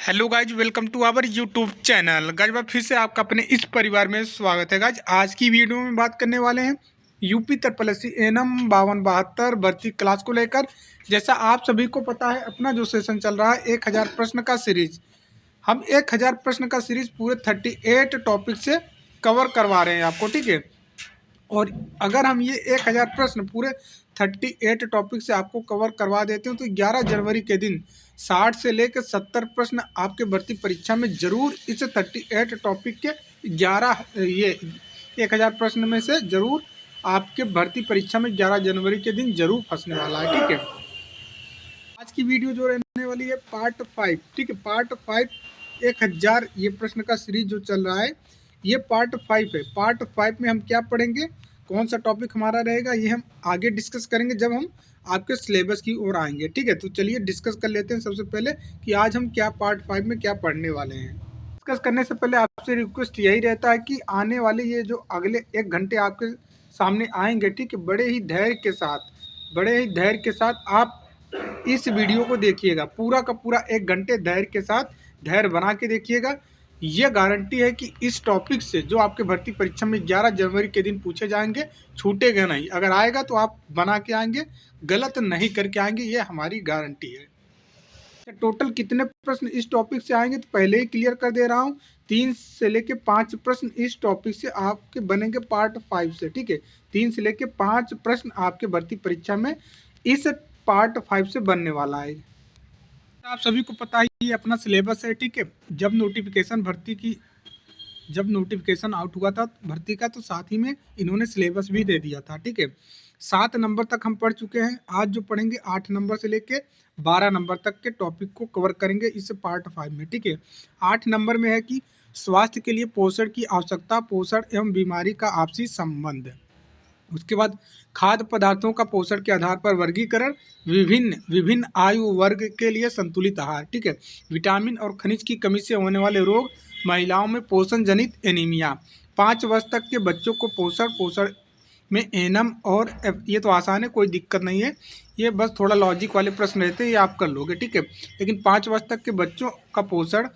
Hello guys, welcome to our YouTube channel. Guys फिर से आपका अपने इस परिवार में स्वागत है। गाइज आज की वीडियो में बात करने वाले हैं यूपी ट्रिपल एनएम 5272 भर्ती क्लास को लेकर। जैसा आप सभी को पता है, अपना जो सेशन चल रहा है 1000 प्रश्न का सीरीज। हम 1000 प्रश्न का सीरीज पूरे 38 टॉपिक से कवर करवा रहे हैं आपको, ठीक है। और अगर हम ये 1000 प्रश्न पूरे 38 टॉपिक से आपको कवर करवा देते हैं तो 11 जनवरी के दिन 60 से लेकर 70 प्रश्न आपके भर्ती परीक्षा में जरूर इस 38 टॉपिक के 11 ये 1000 प्रश्न में से जरूर आपके भर्ती परीक्षा में 11 जनवरी के दिन जरूर फंसने वाला है, ठीक है। आज की वीडियो जो रहने वाली है पार्ट 5, ठीक है। पार्ट 5 1000 ये प्रश्न का सीरीज जो चल रहा है ये पार्ट 5 है। पार्ट 5 में हम क्या पढ़ेंगे, कौन सा टॉपिक हमारा रहेगा, ये हम आगे डिस्कस करेंगे जब हम आपके सिलेबस की ओर आएंगे, ठीक है। तो चलिए डिस्कस कर लेते हैं सबसे पहले कि आज हम क्या पार्ट 5 में क्या पढ़ने वाले हैं। डिस्कस करने से पहले आपसे रिक्वेस्ट यही रहता है कि आने वाले ये जो अगले 1 घंटे आपके सामने आएंगे, ठीक है, बड़े ही धैर्य के साथ आप इस वीडियो को देखिएगा। पूरा का पूरा 1 घंटे धैर्य बना के देखिएगा। ये गारंटी है कि इस टॉपिक से जो आपके भर्ती परीक्षा में 11 जनवरी के दिन पूछे जाएंगे छूटेगा नहीं। अगर आएगा तो आप बना के आएंगे, गलत नहीं करके आएंगे, ये हमारी गारंटी है। टोटल कितने प्रश्न इस टॉपिक से आएंगे तो पहले ही क्लियर कर दे रहा हूँ, 3 से लेके 5 प्रश्न इस टॉपिक से आपके बनेंगे पार्ट 5 से, ठीक है। 3 से लेके 5 प्रश्न आपके भर्ती परीक्षा में इस पार्ट 5 से बनने वाला है। आप सभी को पता ही है अपना सिलेबस है, ठीक है। जब नोटिफिकेशन आउट हुआ था भर्ती का तो साथ ही में इन्होंने सिलेबस भी दे दिया था, ठीक है। 7 नंबर तक हम पढ़ चुके हैं। आज जो पढ़ेंगे 8 नंबर से लेके 12 नंबर तक के टॉपिक को कवर करेंगे इस पार्ट 5 में, ठीक है। 8 नंबर में है कि स्वास्थ्य के लिए पोषण की आवश्यकता, पोषण एवं बीमारी का आपसी संबंध। उसके बाद खाद्य पदार्थों का पोषण के आधार पर वर्गीकरण, विभिन्न आयु वर्ग के लिए संतुलित आहार, ठीक है। विटामिन और खनिज की कमी से होने वाले रोग, महिलाओं में पोषण जनित एनीमिया, 5 वर्ष तक के बच्चों को पोषण में एनम और ये तो आसान है, कोई दिक्कत नहीं है। ये बस थोड़ा लॉजिक वाले प्रश्न रहते हैं, ये आप कर लोगे, ठीक है। लेकिन 5 वर्ष तक के बच्चों का पोषण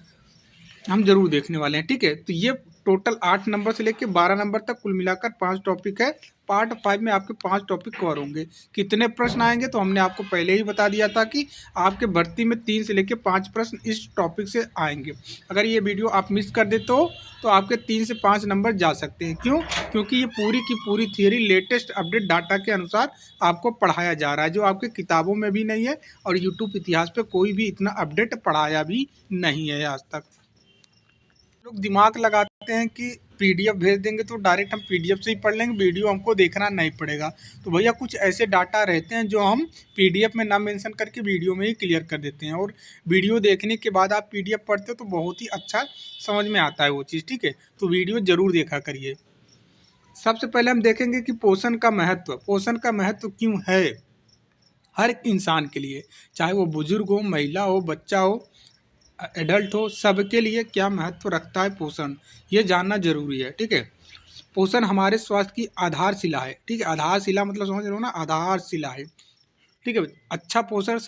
हम जरूर देखने वाले हैं, ठीक है। तो ये टोटल 8 नंबर से लेके 12 नंबर तक कुल मिलाकर 5 टॉपिक है। पार्ट 5 में आपके 5 टॉपिक कवर होंगे। कितने प्रश्न आएंगे तो हमने आपको पहले ही बता दिया था कि आपके भर्ती में 3 से लेके 5 प्रश्न इस टॉपिक से आएंगे। अगर ये वीडियो आप मिस कर देते हो तो आपके 3 से 5 नंबर जा सकते हैं। क्यों? क्योंकि ये पूरी की पूरी थियरी लेटेस्ट अपडेट डाटा के अनुसार आपको पढ़ाया जा रहा है, जो आपके किताबों में भी नहीं है और यूट्यूब इतिहास पे कोई भी इतना अपडेट पढ़ाया भी नहीं है आज तक। लोग दिमाग लगाते हैं कि पीडीएफ भेज देंगे तो डायरेक्ट हम पीडीएफ से ही पढ़ लेंगे, वीडियो हमको देखना नहीं पड़ेगा। तो भैया कुछ ऐसे डाटा रहते हैं जो हम पीडीएफ में ना मेंशन करके वीडियो में ही क्लियर कर देते हैं, और वीडियो देखने के बाद आप पीडीएफ पढ़ते हो तो बहुत ही अच्छा समझ में आता है वो चीज़, ठीक है। तो वीडियो ज़रूर देखा करिए। सबसे पहले हम देखेंगे कि पोषण का महत्व क्यों है हर एक इंसान के लिए, चाहे वो बुजुर्ग हो, महिला हो, बच्चा हो, एडल्ट हो, सबके लिए क्या महत्व रखता है पोषण, ये जानना जरूरी है, ठीक है। पोषण हमारे स्वास्थ्य की आधारशिला है, ठीक है। आधारशिला मतलब समझ रहे हो ना, आधारशिला है, ठीक है। अच्छा पोषण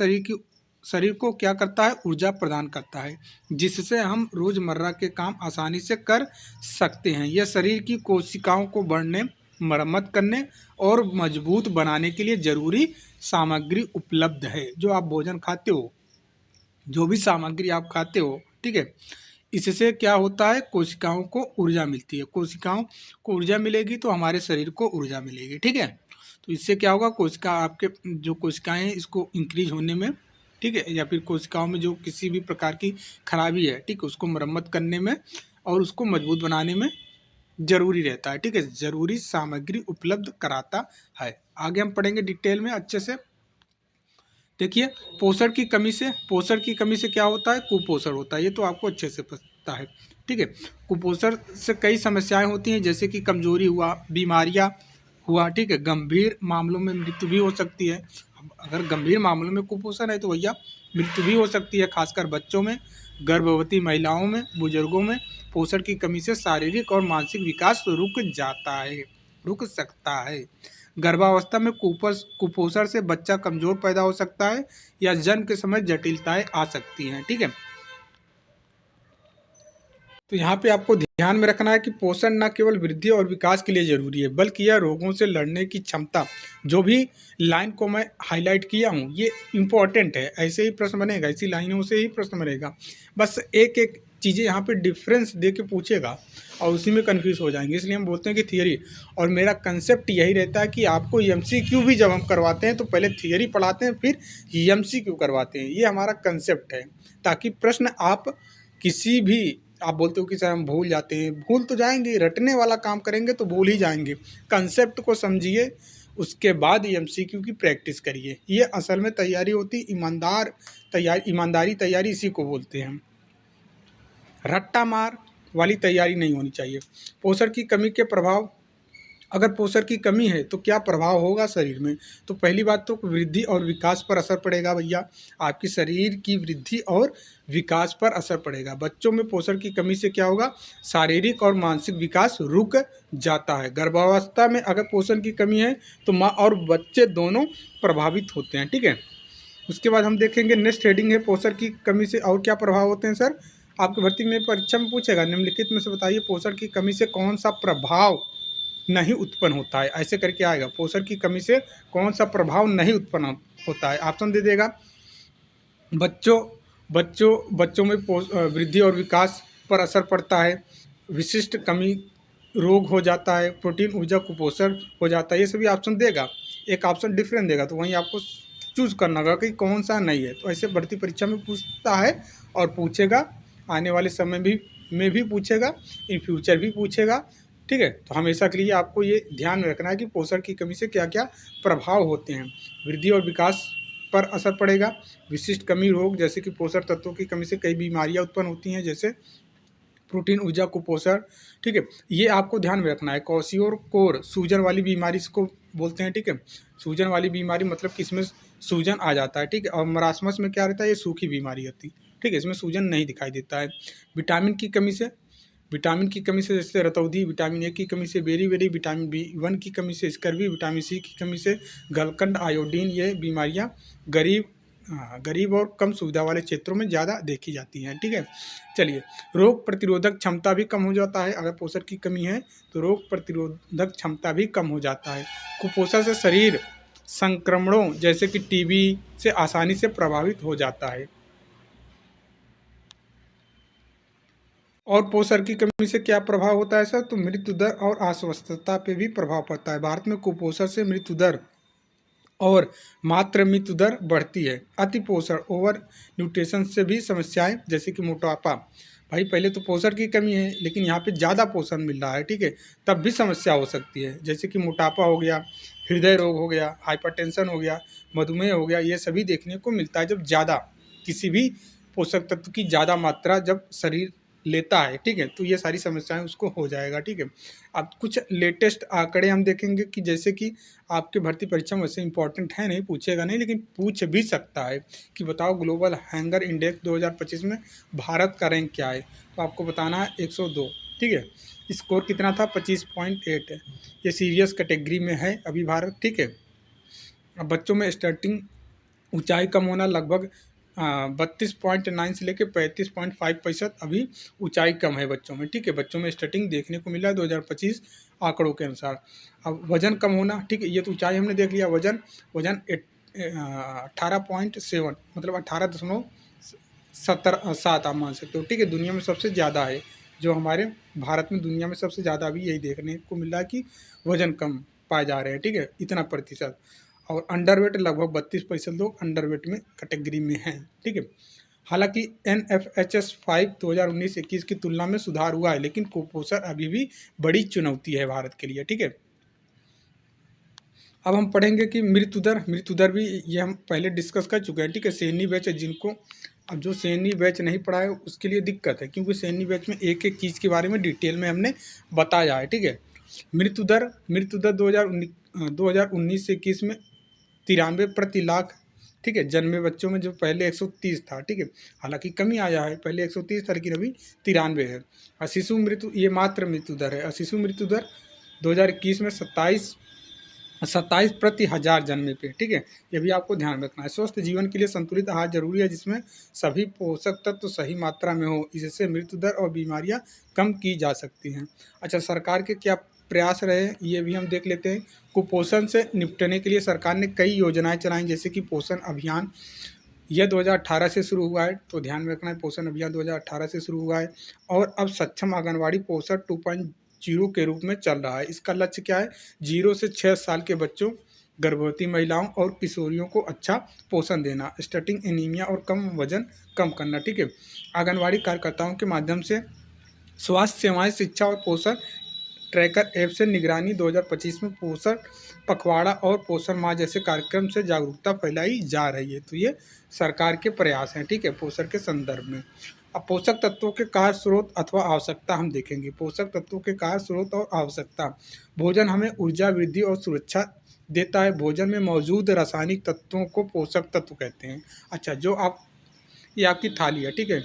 शरीर को क्या करता है, ऊर्जा प्रदान करता है, जिससे हम रोजमर्रा के काम आसानी से कर सकते हैं। यह शरीर की कोशिकाओं को बढ़ने, मरम्मत करने और मजबूत बनाने के लिए जरूरी सामग्री उपलब्ध है। जो आप भोजन खाते हो, जो भी सामग्री आप खाते हो, ठीक है, इससे क्या होता है, कोशिकाओं को ऊर्जा मिलती है। कोशिकाओं को ऊर्जा मिलेगी तो हमारे शरीर को ऊर्जा मिलेगी, ठीक है। तो इससे क्या होगा, आपके जो कोशिकाएं हैं इसको इंक्रीज होने में, ठीक है, या फिर कोशिकाओं में जो किसी भी प्रकार की खराबी है, ठीक है, उसको मरम्मत करने में और उसको मजबूत बनाने में जरूरी रहता है, ठीक है। जरूरी सामग्री उपलब्ध कराता है। आगे हम पढ़ेंगे डिटेल में अच्छे से। देखिए, पोषण की कमी से क्या होता है, कुपोषण होता है। ये तो आपको अच्छे से पता है, ठीक है। कुपोषण से कई समस्याएं होती हैं, जैसे कि कमजोरी हुआ, बीमारियां हुआ, ठीक है। गंभीर मामलों में मृत्यु भी हो सकती है। अगर गंभीर मामलों में कुपोषण है तो भैया मृत्यु भी हो सकती है, खासकर बच्चों में, गर्भवती महिलाओं में, बुजुर्गों में। पोषण की कमी से शारीरिक और मानसिक विकास रुक सकता है। गर्भावस्था में कुपोषण से बच्चा कमजोर पैदा हो सकता है या जन्म के समय जटिलताएं आ सकती हैं, ठीक है। तो यहाँ पे आपको ध्यान में रखना है कि पोषण न केवल वृद्धि और विकास के लिए जरूरी है, बल्कि यह रोगों से लड़ने की क्षमता। जो भी लाइन को मैं हाईलाइट किया हूँ ये इम्पोर्टेंट है, ऐसे ही प्रश्न बनेगा, इसी लाइनों से ही प्रश्न बनेगा। बस एक एक चीज़ें यहाँ पे डिफरेंस दे के पूछेगा और उसी में कन्फ्यूज हो जाएंगे, इसलिए हम बोलते हैं कि थियरी। और मेरा कंसेप्ट यही रहता है कि आपको एमसीक्यू भी जब हम करवाते हैं तो पहले थियरी पढ़ाते हैं, फिर एमसीक्यू करवाते हैं। ये हमारा कंसेप्ट है, ताकि प्रश्न आप किसी भी, आप बोलते हो कि सर हम भूल जाते हैं, भूल तो जाएंगे, रटने वाला काम करेंगे तो भूल ही जाएंगे। कंसेप्ट को समझिए, उसके बाद एमसीक्यू की प्रैक्टिस करिए। ये असल में तैयारी होती, ईमानदारी तैयारी इसी को बोलते हैं। रट्टा मार वाली तैयारी नहीं होनी चाहिए। पोषण की कमी के प्रभाव, अगर पोषण की कमी है तो क्या प्रभाव होगा शरीर में? तो पहली बात तो वृद्धि और विकास पर असर पड़ेगा भैया, आपकी शरीर की वृद्धि और विकास पर असर पड़ेगा। बच्चों में पोषण की कमी से क्या होगा? शारीरिक और मानसिक विकास रुक जाता है। गर्भावस्था में अगर पोषण की कमी है तो माँ और बच्चे दोनों प्रभावित होते हैं, ठीक है। उसके बाद हम देखेंगे नेक्स्ट हेडिंग है पोषण की कमी से और क्या प्रभाव होते हैं। सर आपकी भर्ती में परीक्षा में पूछेगा, निम्नलिखित में से बताइए पोषण की कमी से कौन सा प्रभाव नहीं उत्पन्न होता है, ऐसे करके आएगा। पोषण की कमी से कौन सा प्रभाव नहीं उत्पन्न होता है? ऑप्शन दे देगा, बच्चों बच्चों बच्चों में वृद्धि और विकास पर असर पड़ता है, विशिष्ट कमी, रोग हो जाता है, प्रोटीन ऊर्जा कुपोषण हो जाता है। ये सभी ऑप्शन देगा, एक ऑप्शन डिफरेंट देगा, तो वहीं आपको चूज करना होगा कि कौन सा नहीं है। तो ऐसे भर्ती परीक्षा में पूछता है और पूछेगा, आने वाले समय में भी पूछेगा, इन फ्यूचर भी पूछेगा, ठीक है। तो हमेशा के लिए आपको ये ध्यान में रखना है कि पोषण की कमी से क्या क्या प्रभाव होते हैं। वृद्धि और विकास पर असर पड़ेगा, विशिष्ट कमी, रोग, जैसे कि पोषण तत्वों की कमी से कई बीमारियां उत्पन्न होती हैं, जैसे प्रोटीन ऊर्जा कुपोषण, ठीक है। ये आपको ध्यान में रखना है। क्वाशियोर सूजन वाली बीमारी इसको बोलते हैं, ठीक है। सूजन वाली बीमारी मतलब कि इसमें सूजन आ जाता है, ठीक है। और मरासमस में क्या रहता है? ये सूखी बीमारी होती है, ठीक है, इसमें सूजन नहीं दिखाई देता है। विटामिन की कमी से, जैसे रतौंधी, विटामिन ए की कमी से बेरी, विटामिन B1 की कमी से स्कर्वी, विटामिन सी की कमी से गलकंड, आयोडीन, ये बीमारियां गरीब और कम सुविधा वाले क्षेत्रों में ज़्यादा देखी जाती हैं, ठीक है। चलिए, रोग प्रतिरोधक क्षमता भी कम हो जाता है। अगर पोषण की कमी है तो रोग प्रतिरोधक क्षमता भी कम हो जाता है। कुपोषण से शरीर संक्रमणों जैसे कि टीबी से आसानी से प्रभावित हो जाता है। और पोषण की कमी से क्या प्रभाव होता है सर? तो मृत्यु दर और अस्वस्थता पे भी प्रभाव पड़ता है। भारत में कुपोषण से मृत्यु दर और मात्र मृत्यु दर बढ़ती है। अति पोषण, ओवर न्यूट्रिशन से भी समस्याएं, जैसे कि मोटापा। भाई पहले तो पोषण की कमी है लेकिन यहाँ पे ज़्यादा पोषण मिल रहा है, ठीक है, तब भी समस्या हो सकती है, जैसे कि मोटापा हो गया, हृदय रोग हो गया, हाइपरटेंशन हो गया, मधुमेह हो गया। ये सभी देखने को मिलता है जब ज़्यादा किसी भी पोषक तत्व की ज़्यादा मात्रा जब शरीर लेता है, ठीक है, तो ये सारी समस्याएं उसको हो जाएगा, ठीक है। अब कुछ लेटेस्ट आंकड़े हम देखेंगे कि जैसे कि आपके भर्ती परीक्षा में वैसे इंपॉर्टेंट है नहीं, पूछेगा नहीं, लेकिन पूछ भी सकता है कि बताओ ग्लोबल हंगर इंडेक्स 2025 में भारत का रैंक क्या है। तो आपको बताना है 102, ठीक है। स्कोर कितना था? 25.8 है। ये सीरियस कैटेगरी में है अभी भारत, ठीक है। अब बच्चों में स्टार्टिंग ऊंचाई कम होना, लगभग 32.9 से लेकर 35.5% अभी ऊंचाई कम है बच्चों में, ठीक है। बच्चों में स्टार्टिंग देखने को मिला है 2025 आंकड़ों के अनुसार। अब वजन कम होना, ठीक है, ये तो ऊंचाई हमने देख लिया। वजन 18.7 मतलब 18.7 आप मान सकते हो, ठीक है। दुनिया में सबसे ज़्यादा है, जो हमारे भारत में दुनिया में सबसे ज़्यादा अभी यही देखने को मिल रहा है कि वजन कम पाए जा रहे हैं, ठीक है, इतना प्रतिशत। और अंडरवेट लगभग 32% लोग अंडरवेट में कैटेगरी में हैं, ठीक है। हालांकि NFHS 5 2019-21 की तुलना में सुधार हुआ है, लेकिन कुपोषण अभी भी बड़ी चुनौती है भारत के लिए, ठीक है। अब हम पढ़ेंगे कि मृत्यु दर भी ये हम पहले डिस्कस कर चुके हैं, ठीक है। सैनी बैच है जिनको, अब जो सैनी बैच नहीं पढ़ा है उसके लिए दिक्कत है, क्योंकि सैनी बैच में एक एक चीज़ के बारे में डिटेल में हमने बताया है, ठीक है। मृत्यु दर 2019 से 21 में 93 प्रति लाख, ठीक है, जन्मे बच्चों में, जो पहले 130 था, ठीक है। हालांकि कमी आया है, पहले 130 था लेकिन अभी 93 है। और शिशु मृत्यु, ये मात्र मृत्यु दर है। और शिशु मृत्यु दर 2021 में 27 प्रति हजार जन्मे पे, ठीक है। ये भी आपको ध्यान रखना है। स्वस्थ जीवन के लिए संतुलित आहार जरूरी है, जिसमें सभी पोषक तत्व सही मात्रा में हो। इससे मृत्यु दर और बीमारियां कम की जा सकती हैं। अच्छा, सरकार के क्या प्रयास रहे ये भी हम देख लेते हैं। कुपोषण से निपटने के लिए सरकार ने कई योजनाएं चलाई, जैसे कि पोषण अभियान, यह 2018 से शुरू हुआ है, तो ध्यान में रखना है। पोषण अभियान 2018 से शुरू हुआ है और अब सक्षम आंगनवाड़ी पोषण 2.0 के रूप में चल रहा है। इसका लक्ष्य क्या है? 0 से 6 साल के बच्चों, गर्भवती महिलाओं और किशोरियों को अच्छा पोषण देना, स्टार्टिंग एनीमिया और कम वजन कम करना, ठीक है। आंगनवाड़ी कार्यकर्ताओं के माध्यम से स्वास्थ्य सेवाएं, शिक्षा और पोषण ट्रैकर ऐप से निगरानी। 2025 में पोषण पखवाड़ा और पोषण माह जैसे कार्यक्रम से जागरूकता फैलाई जा रही है। तो ये सरकार के प्रयास हैं, ठीक है, पोषण के संदर्भ में। अब पोषक तत्वों के कार्य स्रोत अथवा आवश्यकता हम देखेंगे। पोषक तत्वों के कार्य स्रोत और आवश्यकता। भोजन हमें ऊर्जा, वृद्धि और सुरक्षा देता है। भोजन में मौजूद रासायनिक तत्वों को पोषक तत्व कहते हैं। अच्छा, ये आपकी थाली है, ठीक है,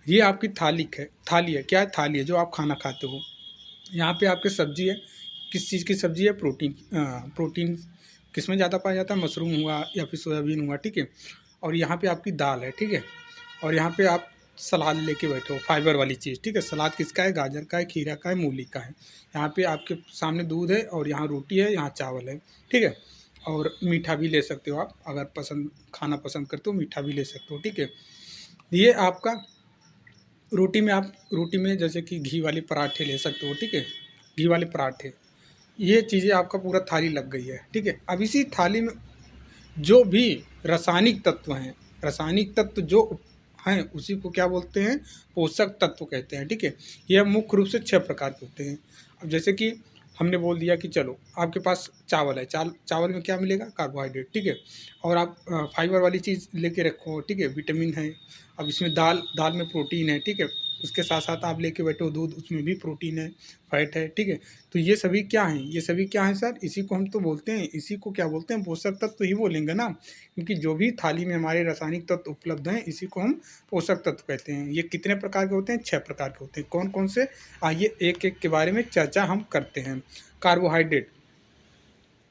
ये आपकी थाली है, क्या है? थाली है, जो आप खाना खाते हो। यहाँ पे आपके सब्जी है, किस चीज़ की सब्जी है? प्रोटीन किस में ज़्यादा पाया जाता है? मशरूम हुआ या फिर सोयाबीन हुआ, ठीक है। और यहाँ पे आपकी दाल है, ठीक है। और यहाँ पे आप सलाद लेके बैठे हो, फाइबर वाली चीज़, ठीक है। सलाद किसका है? गाजर का है, खीरा का है, मूली का है। यहाँ पे आपके सामने दूध है और यहाँ रोटी है, यहाँ चावल है, ठीक है। और मीठा भी ले सकते हो आप, अगर खाना पसंद करते हो मीठा भी ले सकते हो, ठीक है। ये आपका रोटी में जैसे कि घी वाले पराठे ले सकते हो, ठीक है, घी वाले पराठे। ये चीज़ें आपका पूरा थाली लग गई है, ठीक है। अब इसी थाली में जो भी रासायनिक तत्व हैं, रासायनिक तत्व जो हैं उसी को क्या बोलते हैं? पोषक तत्व कहते हैं, ठीक है। यह मुख्य रूप से 6 प्रकार के होते हैं। अब जैसे कि हमने बोल दिया कि चलो आपके पास चावल है, चावल में क्या मिलेगा? कार्बोहाइड्रेट, ठीक है। और आप फाइबर वाली चीज़ लेके रखो, ठीक है, विटामिन है। अब इसमें दाल में प्रोटीन है, ठीक है। उसके साथ साथ आप लेके बैठे हो दूध, उसमें भी प्रोटीन है, फैट है, ठीक है। तो ये सभी क्या हैं? ये सभी क्या हैं सर? इसी को हम तो बोलते हैं, इसी को क्या बोलते हैं? पोषक तत्व ही बोलेंगे ना, क्योंकि जो भी थाली में हमारे रासायनिक तत्व उपलब्ध हैं इसी को हम पोषक तत्व कहते हैं। ये कितने प्रकार के होते हैं? 6 प्रकार के होते हैं। कौन कौन से? आइए एक एक के बारे में चर्चा हम करते हैं। कार्बोहाइड्रेट।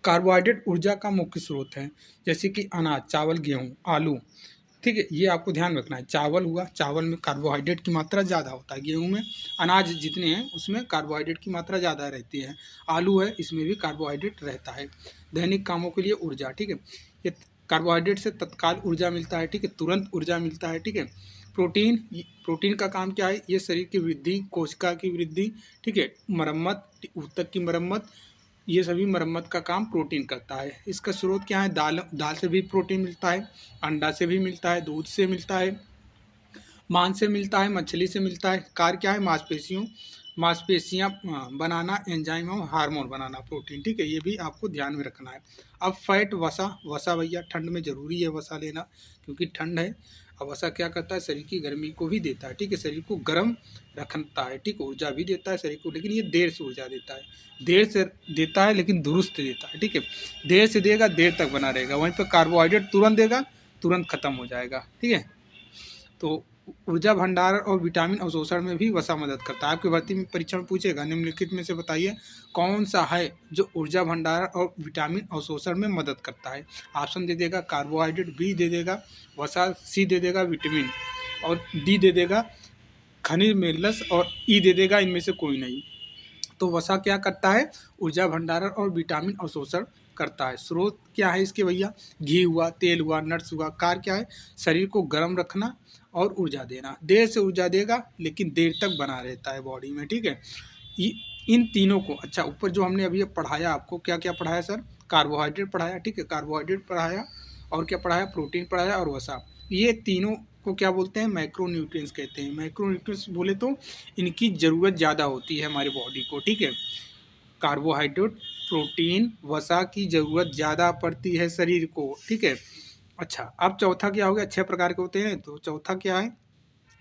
कार्बोहाइड्रेट ऊर्जा का मुख्य स्रोत है, जैसे कि अनाज, चावल, गेहूँ, आलू, ठीक है। ये आपको ध्यान रखना है। चावल हुआ, चावल में कार्बोहाइड्रेट की मात्रा ज़्यादा होता है। गेहूं में, अनाज जितने हैं उसमें कार्बोहाइड्रेट की मात्रा ज़्यादा रहती है। आलू है, इसमें भी कार्बोहाइड्रेट रहता है। दैनिक कामों के लिए ऊर्जा, ठीक है। ये कार्बोहाइड्रेट से तत्काल ऊर्जा मिलता है, ठीक है, तुरंत ऊर्जा मिलता है, ठीक है। प्रोटीन का काम क्या है? ये शरीर की वृद्धि, कोशिका की वृद्धि, ठीक है, मरम्मत, ऊतक की मरम्मत, ये सभी मरम्मत का काम प्रोटीन करता है। इसका स्रोत क्या है? दाल से भी प्रोटीन मिलता है, अंडा से भी मिलता है, दूध से मिलता है, मांस से मिलता है, मछली से मिलता है। कार्य क्या है? मांसपेशियाँ बनाना, एंजाइम और हार्मोन बनाना, प्रोटीन, ठीक है। ये भी आपको ध्यान में रखना है। अब फैट, वसा भैया ठंड में ज़रूरी है वसा लेना, क्योंकि ठंड है। अब वसा क्या करता है? शरीर की गर्मी को भी देता है, ठीक है, शरीर को गर्म रखता है, ठीक, ऊर्जा भी देता है शरीर को, लेकिन ये देर से ऊर्जा देता है। देर से देता है लेकिन दुरुस्त देता है, ठीक है। देर से देगा, देर तक बना रहेगा। वहीं पर कार्बोहाइड्रेट तुरंत देगा, तुरंत खत्म हो जाएगा, ठीक है। तो ऊर्जा भंडारण और विटामिन अवशोषण में भी वसा मदद करता है। आपकी भर्ती में परीक्षा में पूछेगा, निम्नलिखित में से बताइए कौन सा है जो ऊर्जा भंडारण और विटामिन अवशोषण में मदद करता है? ऑप्शन दे देगा कार्बोहाइड्रेट, बी दे देगा वसा, सी दे देगा विटामिन, और डी दे देगा खनिज मिनरल्स, और ई दे देगा इनमें से कोई नहीं। तो वसा क्या करता है? ऊर्जा भंडारण और विटामिन अवशोषण करता है। स्रोत क्या है इसके भैया? घी हुआ, तेल हुआ, नट्स हुआ। कार्य क्या है? शरीर को गर्म रखना और ऊर्जा देना। देर से ऊर्जा देगा लेकिन देर तक बना रहता है बॉडी में, ठीक है। इन तीनों को, अच्छा, ऊपर जो हमने अभी पढ़ाया आपको, क्या क्या पढ़ाया सर? कार्बोहाइड्रेट पढ़ाया, ठीक है, कार्बोहाइड्रेट पढ़ाया, और क्या पढ़ाया? प्रोटीन पढ़ाया और वसा। ये तीनों को क्या बोलते हैं? मैक्रोन्यूट्रिएंट्स कहते हैं। मैक्रोन्यूट्रिएंट्स बोले तो इनकी ज़रूरत ज़्यादा होती है हमारी बॉडी को, ठीक है। कार्बोहाइड्रेट, प्रोटीन, वसा की ज़रूरत ज़्यादा पड़ती है शरीर को, ठीक है। अच्छा, अब चौथा क्या हो गया? 6 प्रकार के होते हैं, तो चौथा क्या है?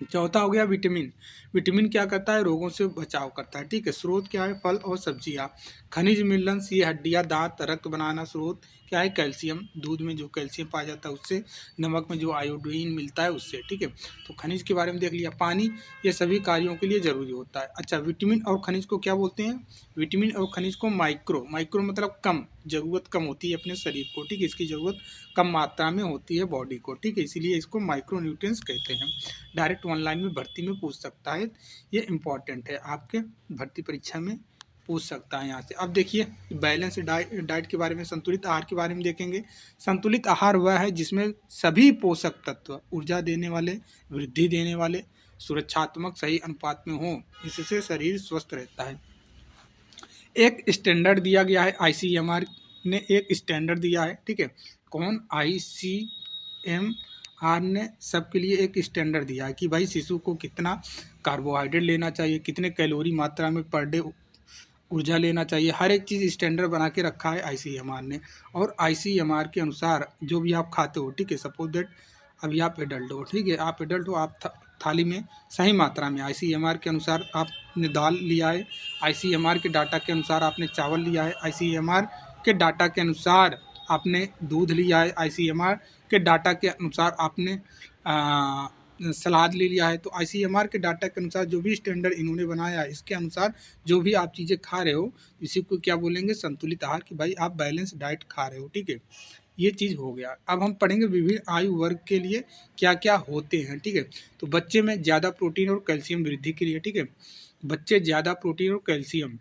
चौथा हो गया विटामिन। विटामिन क्या करता है? रोगों से बचाव करता है, ठीक है। स्रोत क्या है? फल और सब्जियां। खनिज मिनरल्स, ये हड्डियां, दांत, रक्त बनाना स्रोत। क्या है, कैल्शियम। दूध में जो कैल्शियम पाया जाता है उससे, नमक में जो आयोडीन मिलता है उससे, ठीक है। तो खनिज के बारे में देख लिया। पानी ये सभी कार्यों के लिए ज़रूरी होता है। अच्छा, विटामिन और खनिज को क्या बोलते हैं? विटामिन और खनिज को माइक्रो, माइक्रो मतलब कम, ज़रूरत कम होती है अपने शरीर को, ठीक है। इसकी ज़रूरत कम मात्रा में होती है बॉडी को, ठीक है, इसीलिए इसको माइक्रो न्यूट्रिएंट्स कहते हैं। डायरेक्ट ऑनलाइन में भर्ती में पूछ सकता है, ये इंपॉर्टेंट है, आपके भर्ती परीक्षा में पूछ सकता है यहाँ से। अब देखिए बैलेंस डाइट के बारे में, संतुलित आहार के बारे में देखेंगे। संतुलित आहार वह है जिसमें सभी पोषक तत्व ऊर्जा देने वाले, वृद्धि देने वाले, सुरक्षात्मक सही अनुपात में हो, इससे शरीर स्वस्थ रहता है। एक स्टैंडर्ड दिया गया है, आईसीएमआर ने एक स्टैंडर्ड दिया है, ठीक है। कौन? आईसीएमआर ने सबके लिए एक स्टैंडर्ड दिया है कि भाई शिशु को कितना कार्बोहाइड्रेट लेना चाहिए, कितने कैलोरी मात्रा में पर डे ऊर्जा लेना चाहिए, हर एक चीज़ स्टैंडर्ड बना के रखा है आईसीएमआर ने। और आईसीएमआर के अनुसार जो भी आप खाते हो, ठीक है, सपोज दैट अभी आप एडल्ट हो, ठीक है, आप एडल्ट हो, आप थाली में सही मात्रा में आईसीएमआर के अनुसार आपने दाल लिया है, आईसीएमआर के डाटा के अनुसार आपने चावल लिया है, आईसीएमआर के डाटा के अनुसार आपने दूध लिया है, आईसीएमआर के डाटा के अनुसार आपने सलाद ले लिया है। तो आईसीएमआर के डाटा के अनुसार जो भी स्टैंडर्ड इन्होंने बनाया है, इसके अनुसार जो भी आप चीज़ें खा रहे हो, इसी को क्या बोलेंगे? संतुलित आहार, कि भाई आप बैलेंस डाइट खा रहे हो, ठीक है। ये चीज़ हो गया। अब हम पढ़ेंगे विभिन्न आयु वर्ग के लिए क्या क्या होते हैं, ठीक है। तो बच्चे में ज़्यादा प्रोटीन और कैल्शियम वृद्धि के लिए, ठीक है, बच्चे ज़्यादा प्रोटीन और कैल्शियम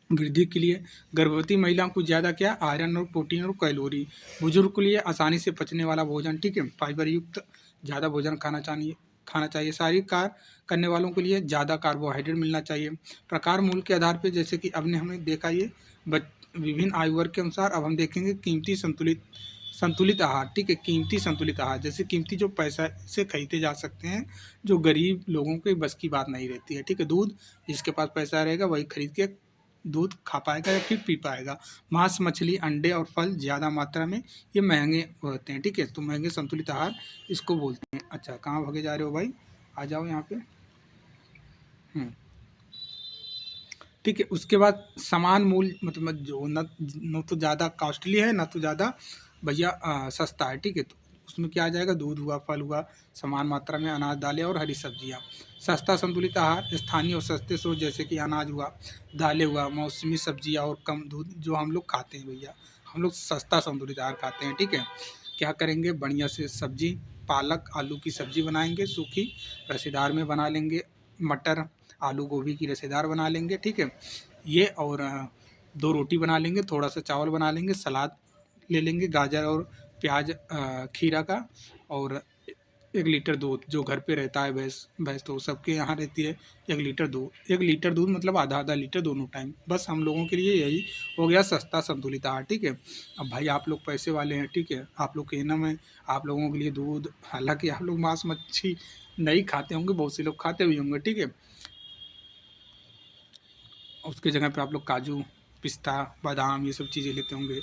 वृद्धि के लिए। गर्भवती महिलाओं को ज़्यादा क्या? आयरन और प्रोटीन और कैलोरी। बुजुर्ग के लिए आसानी से पचने वाला भोजन, ठीक है, फाइबर युक्त ज़्यादा भोजन खाना चाहिए। शारीरिक कार्य करने वालों के लिए ज़्यादा कार्बोहाइड्रेट मिलना चाहिए। प्रकार मूल्य के आधार पर, जैसे कि अब हमने देखा ये विभिन्न आयु वर्ग के अनुसार। अब हम देखेंगे कीमती संतुलित आहार, ठीक है, कीमती संतुलित आहार, जैसे कीमती जो पैसा से खरीदे जा सकते हैं, जो गरीब लोगों के बस की बात नहीं रहती है, ठीक है। दूध, जिसके पास पैसा रहेगा वही खरीद के दूध खा पाएगा या फिर पी पाएगा। मांस, मछली, अंडे और फल ज़्यादा मात्रा में ये महंगे होते हैं, ठीक है। तो महंगे संतुलित आहार इसको बोलते हैं। अच्छा, कहाँ भागे जा रहे हो भाई? आ जाओ यहाँ पे। ठीक है। उसके बाद समान मूल्य, मतलब जो न तो ज़्यादा कॉस्टली है, ना तो ज़्यादा भैया सस्ता है, ठीक है। तो उसमें क्या आ जाएगा? दूध हुआ, फल हुआ, समान मात्रा में अनाज, दालें और हरी सब्जियाँ। सस्ता संतुलित आहार स्थानीय और सस्ते स्रोत, जैसे कि अनाज हुआ, दालें हुआ, मौसमी सब्जियाँ और कम दूध जो हम लोग खाते हैं भैया, हम लोग सस्ता संतुलित आहार खाते हैं, ठीक है। क्या करेंगे? बढ़िया से सब्जी, पालक आलू की सब्जी बनाएंगे, सूखी रसेदार में बना लेंगे, मटर आलू गोभी की रसेदार बना लेंगे, ठीक है। ये और 2 रोटी बना लेंगे, थोड़ा सा चावल बना लेंगे, सलाद ले लेंगे, गाजर और प्याज खीरा का, और 1 लीटर दूध जो घर पे रहता है, भैंस तो सबके यहाँ रहती है। 1 लीटर दूध मतलब आधा लीटर दोनों टाइम। बस हम लोगों के लिए यही हो गया सस्ता संतुलित आहार, ठीक है। अब भाई आप लोग पैसे वाले हैं, ठीक है, आप लोग कहना में आप लोगों के लिए दूध, हालांकि आप लोग मांस मच्छी नहीं खाते होंगे, बहुत से लोग खाते भी होंगे, ठीक है। उसकी जगह पे आप लोग काजू, पिस्ता, बादाम ये सब चीज़ें लेते होंगे।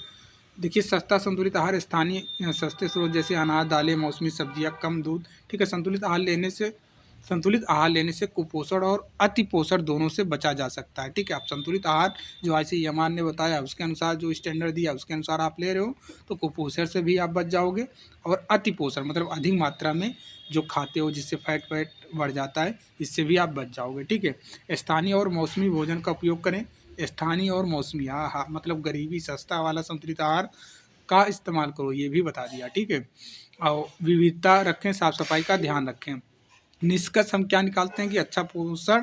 देखिए, सस्ता संतुलित आहार स्थानीय सस्ते स्रोत, जैसे अनाज, दालें, मौसमी सब्जियां, कम दूध, ठीक है। संतुलित आहार लेने से कुपोषण और अति पोषण दोनों से बचा जा सकता है, ठीक है। आप संतुलित आहार जो आईसीएमआर ने बताया उसके अनुसार, जो स्टैंडर्ड दिया उसके अनुसार आप ले रहे हो, तो कुपोषण से भी आप बच जाओगे, और अति पोषण मतलब अधिक मात्रा में जो खाते हो जिससे फैट बढ़ जाता है, इससे भी आप बच जाओगे, ठीक है। स्थानीय और मौसमी भोजन का उपयोग करें। स्थानीय और मौसमी, हाँ, मतलब गरीबी सस्ता वाला संतुलित आहार का इस्तेमाल करो, ये भी बता दिया, ठीक है। और विविधता रखें, साफ सफाई का ध्यान रखें। निष्कर्ष हम क्या निकालते हैं कि अच्छा पोषण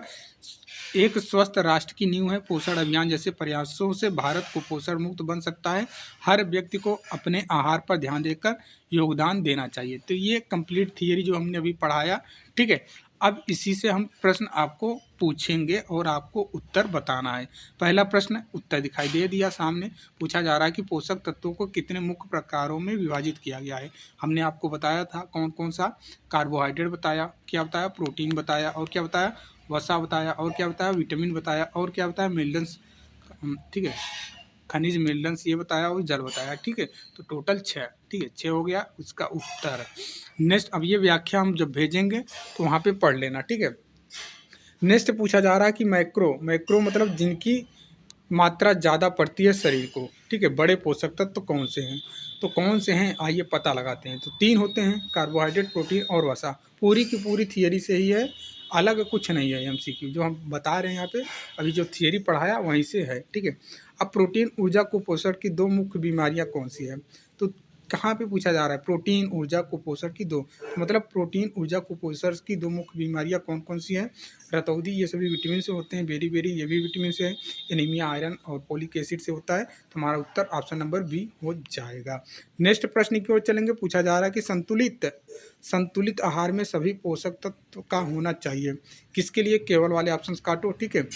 एक स्वस्थ राष्ट्र की नींव है। पोषण अभियान जैसे प्रयासों से भारत कुपोषण मुक्त बन सकता है। हर व्यक्ति को अपने आहार पर ध्यान देकर योगदान देना चाहिए। तो ये कंप्लीट थियरी जो हमने अभी पढ़ाया, ठीक है। अब इसी से हम प्रश्न आपको पूछेंगे और आपको उत्तर बताना है। पहला प्रश्न उत्तर दिखाई दे दिया सामने, पूछा जा रहा है कि पोषक तत्वों को कितने मुख्य प्रकारों में विभाजित किया गया है। हमने आपको बताया था कौन कौन सा, कार्बोहाइड्रेट बताया, क्या बताया, प्रोटीन बताया, और क्या बताया, वसा बताया, और क्या बताया, विटामिन बताया, और क्या बताया, मिनरल्स, ठीक है, खनिज, मिनरल्स ये बताया, और जल बताया, ठीक है। तो टोटल 6, ठीक है, 6 हो गया उसका उत्तर। नेक्स्ट, अब ये व्याख्या हम जब भेजेंगे तो वहाँ पे पढ़ लेना, ठीक है। नेक्स्ट पूछा जा रहा है कि मैक्रो मतलब जिनकी मात्रा ज़्यादा पड़ती है शरीर को, ठीक है। बड़े पोषक तत्व तो कौन से हैं? तो कौन से हैं आइए पता लगाते हैं। तो 3 होते हैं, कार्बोहाइड्रेट, प्रोटीन और वसा। पूरी की पूरी थियरी से ही है, अलग कुछ नहीं है। एमसीक्यू जो हम बता रहे हैं यहाँ पे, अभी जो थियरी पढ़ाया वहीं से है, ठीक है। अब प्रोटीन, ऊर्जा, कुपोषण की 2 मुख्य बीमारियाँ कौन सी है? तो कहाँ पे पूछा जा रहा है? प्रोटीन, ऊर्जा, कुपोषण की 2, मतलब प्रोटीन, ऊर्जा, कुपोषण की 2 मुख्य बीमारियाँ कौन-कौन सी हैं? रतौंधी, ये सभी विटामिन से होते हैं। बेरी-बेरी, ये भी विटामिन से है। एनीमिया आयरन और फोलिक एसिड से होता है। तो हमारा उत्तर ऑप्शन नंबर बी हो जाएगा। नेक्स्ट प्रश्न की ओर चलेंगे। पूछा जा रहा है कि संतुलित आहार में सभी पोषक तत्व का होना चाहिए। किसके लिए? केवल वाले ऑप्शंस काटो, ठीक है।